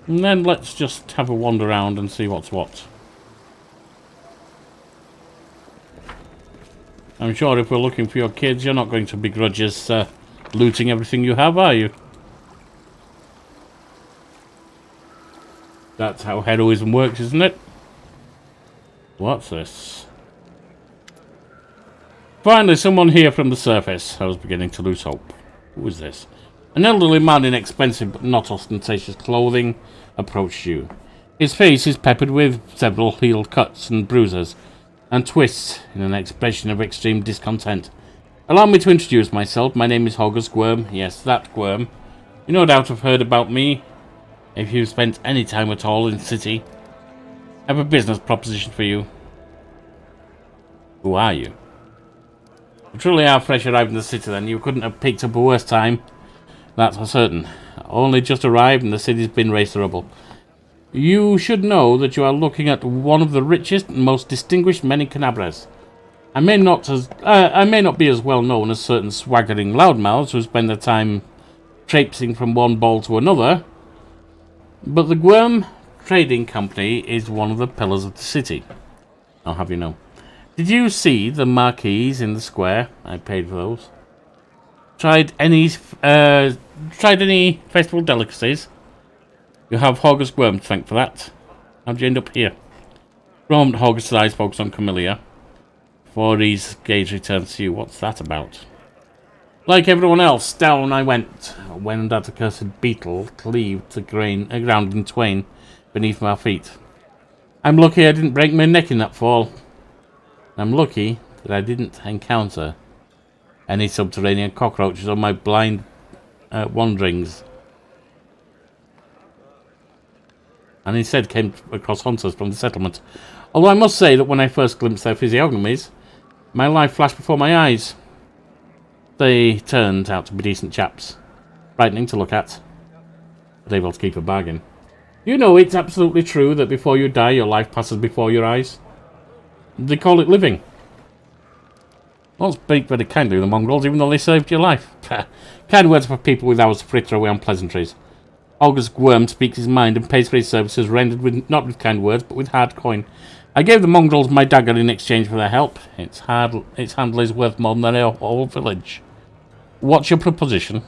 And then let's just have a wander around and see what's what. I'm sure if we're looking for your kids, you're not going to begrudge us looting everything you have, are you? That's how heroism works, isn't it? What's this? Finally, someone here from the surface. I was beginning to lose hope. Who is this? An elderly man in expensive but not ostentatious clothing approached you. His face is peppered with several heel cuts and bruises, and twists in an expression of extreme discontent. Allow me to introduce myself. My name is Hogus Worm. Yes, that Worm. You no doubt have heard about me, if you've spent any time at all in the city. I have a business proposition for you. Who are you? You truly are fresh arrived in the city, then. You couldn't have picked up a worse time. That's for certain. Only just arrived and the city's been racerable. You should know that you are looking at one of the richest and most distinguished men in Canabres. I may not be as well known as certain swaggering loudmouths who spend their time traipsing from one ball to another, but the Gwyrm Trading Company is one of the pillars of the city. I'll have you know. Did you see the marquees in the square? I paid for those. Tried any festival delicacies? You have Hogus Worm to thank for that. How'd you end up here? Roamed Hogus' eyes focused on Camellia. Before his gaze returned to you. What's that about? Like everyone else, down I went, when that accursed beetle cleaved the ground in twain beneath my feet. I'm lucky I didn't break my neck in that fall. I'm lucky that I didn't encounter any subterranean cockroaches on my blind wanderings, and instead came across hunters from the settlement. Although I must say that when I first glimpsed their physiognomies, my life flashed before my eyes. They turned out to be decent chaps, frightening to look at, but able to keep a bargain. You know, it's absolutely true that before you die, your life passes before your eyes. They call it living. Don't speak very kindly of the mongrels, even though they saved your life. Kind words for people with hours to fritter away on pleasantries. August Worm speaks his mind and pays for his services rendered not with kind words, but with hard coin. I gave the mongrels my dagger in exchange for their help. Its handle is worth more than their whole village. What's your proposition?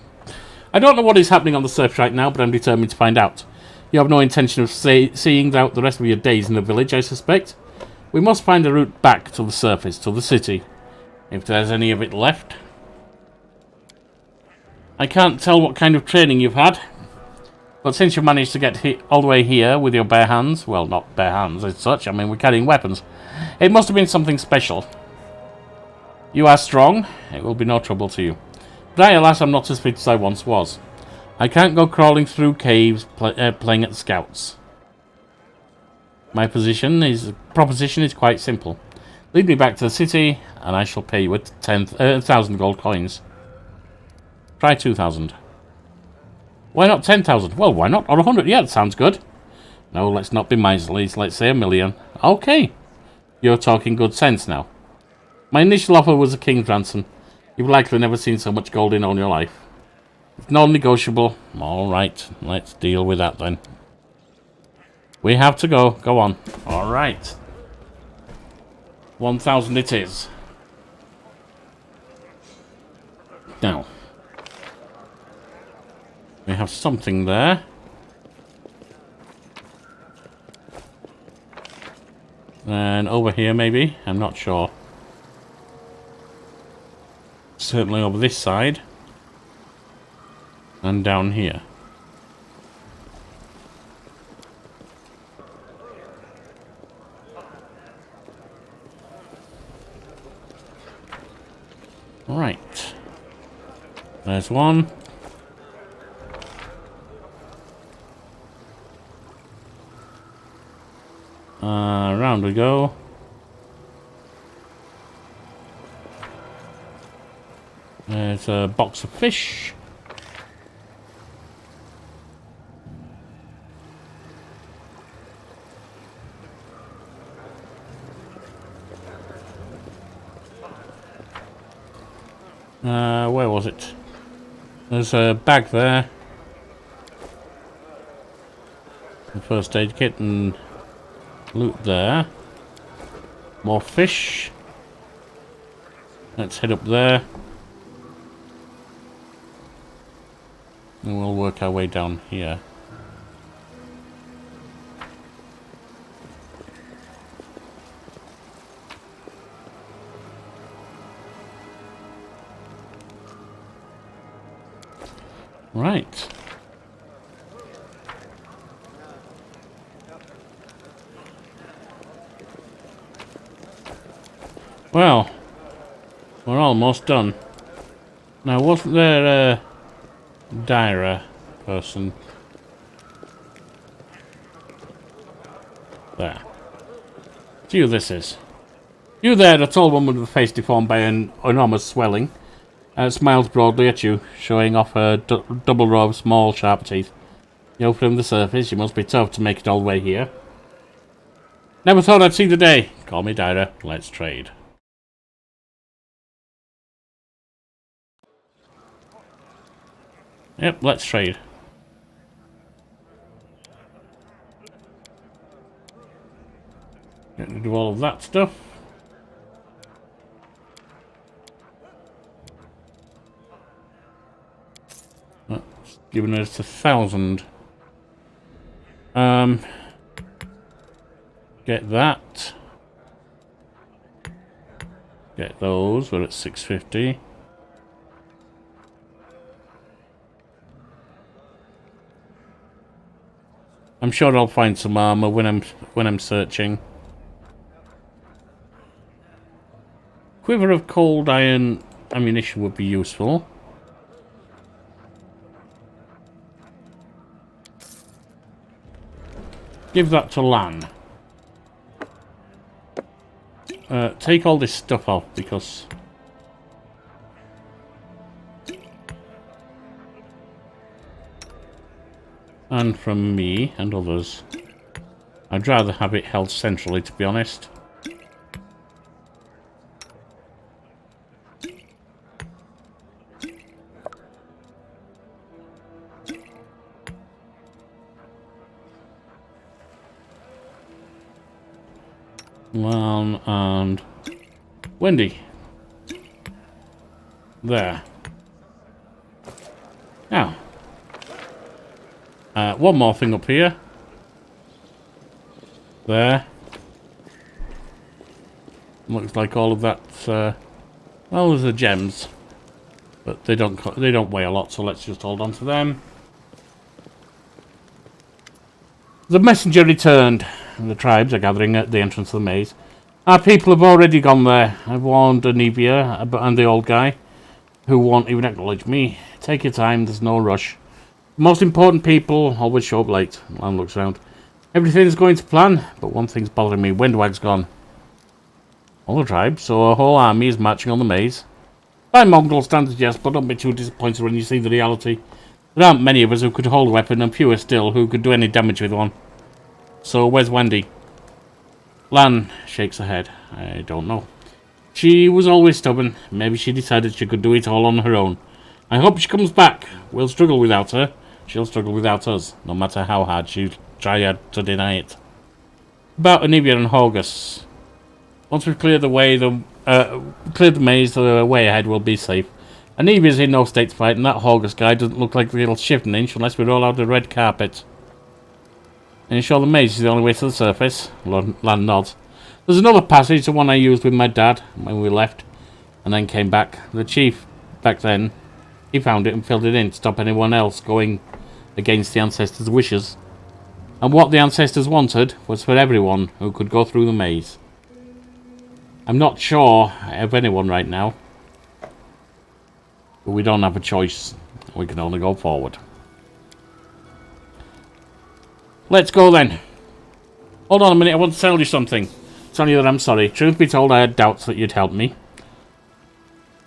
I don't know what is happening on the surface right now, but I'm determined to find out. You have no intention of seeing out the rest of your days in the village, I suspect. We must find a route back to the surface, to the city, if there's any of it left. I can't tell what kind of training you've had, but since you managed to get all the way here with your bare hands, well, not bare hands as such, I mean, we're carrying weapons, it must have been something special. You are strong, it will be no trouble to you. But I, alas, am not as fit as I once was. I can't go crawling through caves playing at scouts. My proposition is quite simple. Lead me back to the city, and I shall pay you with 1,000 gold coins. Try 2,000. Why not 10,000? Well, why not? Or 100? Yeah, that sounds good. No, let's not be miserly. Let's say 1,000,000. Okay. You're talking good sense now. My initial offer was a king's ransom. You've likely never seen so much gold in all your life. It's non-negotiable. All right, let's deal with that then. We have to go. Go on. All right. 1,000 it is. Now, we have something there. And over here, maybe. I'm not sure. Certainly over this side. And down here. Right. There's one. Round we go. There's a box of fish. Where was it? There's a bag there. The first aid kit and loot there. More fish. Let's head up there. And we'll work our way down here. Right. Well, we're almost done. Now, wasn't there a Dire person? There. It's you, this is. You there, the tall woman with a face deformed by an enormous swelling. Smiles broadly at you, showing off her double row of small, sharp teeth. You're from the surface, you must be tough to make it all the way here. Never thought I'd see the day. Call me Dire, let's trade. Yep, let's trade. Get rid of all of that stuff. That's giving us 1,000. Get that. Get those. We're at 650. I'm sure I'll find some armor when I'm searching. Quiver of cold iron ammunition would be useful. Give that to Lan. Take all this stuff off because and from me and others. I'd rather have it held centrally, to be honest. Lan and Wendy. There. Now. One more thing up here. There. Looks like all of that. Well, there's the gems, but they don't weigh a lot, so let's just hold on to them. The messenger returned. The tribes are gathering at the entrance of the maze. Our people have already gone there. I've warned Anivia and the old guy, who won't even acknowledge me. Take your time. There's no rush. The most important people always show up late. Lan looks around. Everything's going to plan, but one thing's bothering me. Windwag's gone. All the tribes, so a whole army is marching on the maze. By Mongol standards, yes, but don't be too disappointed when you see the reality. There aren't many of us who could hold a weapon, and fewer still who could do any damage with one. So, where's Wendy? Lan shakes her head. I don't know. She was always stubborn. Maybe she decided she could do it all on her own. I hope she comes back. We'll struggle without her. She'll struggle without us, no matter how hard she tried to deny it. About Anivia and Horgus. Once we've cleared the maze, the way ahead will be safe. Anivia's in no state to fight, and that Horgus guy doesn't look like he'll shift an inch unless we roll out the red carpet. And you sure the maze is the only way to the surface? Lan nods. There's another passage, the one I used with my dad when we left, and then came back. The chief, back then, he found it and filled it in to stop anyone else going against the ancestors' wishes. And what the ancestors wanted was for everyone who could go through the maze. I'm not sure of anyone right now. But we don't have a choice. We can only go forward. Let's go then. Hold on a minute, I want to tell you something. Tell you that I'm sorry. Truth be told, I had doubts that you'd help me.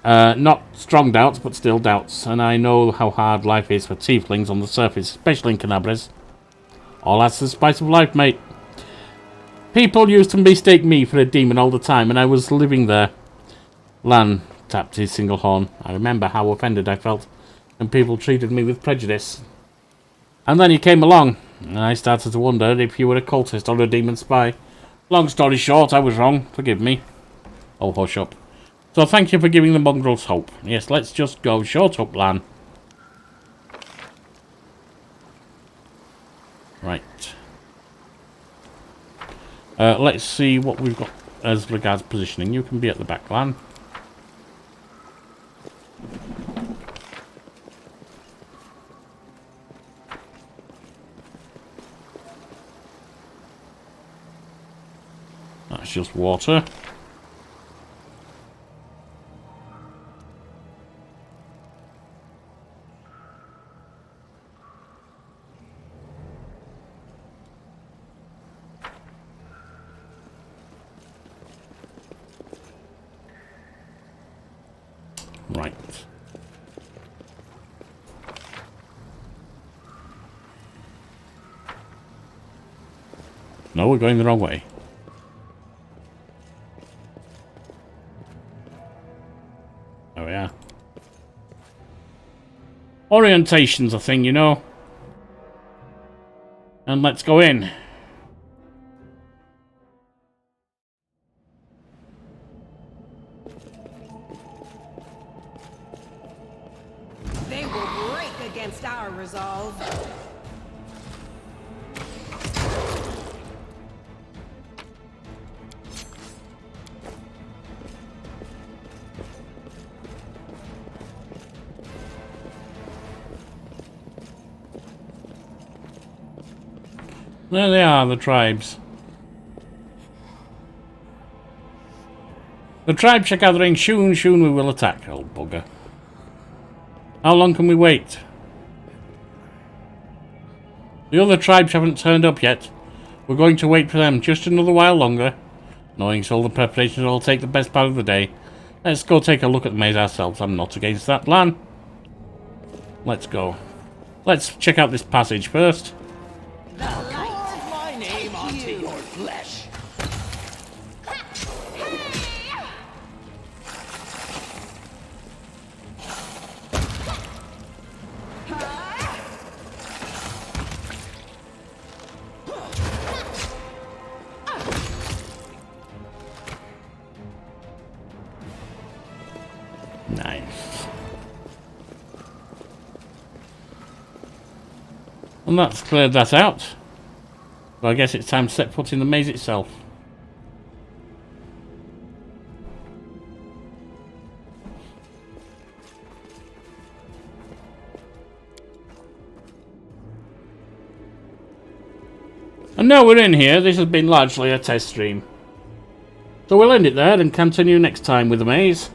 Not strong doubts, but still doubts. And I know how hard life is for tieflings on the surface, especially in Canabres. All that's the spice of life, mate. People used to mistake me for a demon all the time, and I was living there. Lan tapped his single horn. I remember how offended I felt, and people treated me with prejudice. And then you came along, and I started to wonder if you were a cultist or a demon spy. Long story short, I was wrong. Forgive me. Oh, hush up. So thank you for giving the mongrels hope. Yes, let's just go. Short up, Lan. Right. Let's see what we've got as regards positioning. You can be at the back, Lan. That's just water. Right. No, we're going the wrong way. There we are. Orientation's a thing, you know. And let's go in. They will break against our resolve. There they are, the tribes. The tribes are gathering. Soon we will attack, old bugger. How long can we wait? The other tribes haven't turned up yet. We're going to wait for them just another while longer. Knowing so the preparations will take the best part of the day. Let's go take a look at the maze ourselves. I'm not against that plan. Let's go. Let's check out this passage first. Carve my name onto your flesh. Nice. And that's cleared that out. So I guess it's time to set foot in the maze itself. And now we're in here, this has been largely a test stream. So we'll end it there and continue next time with the maze.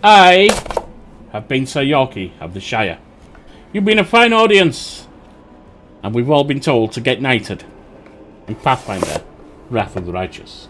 I have been Sir Yorkie of the Shire. You've been a fine audience. And we've all been told to get knighted in Pathfinder, Wrath of the Righteous.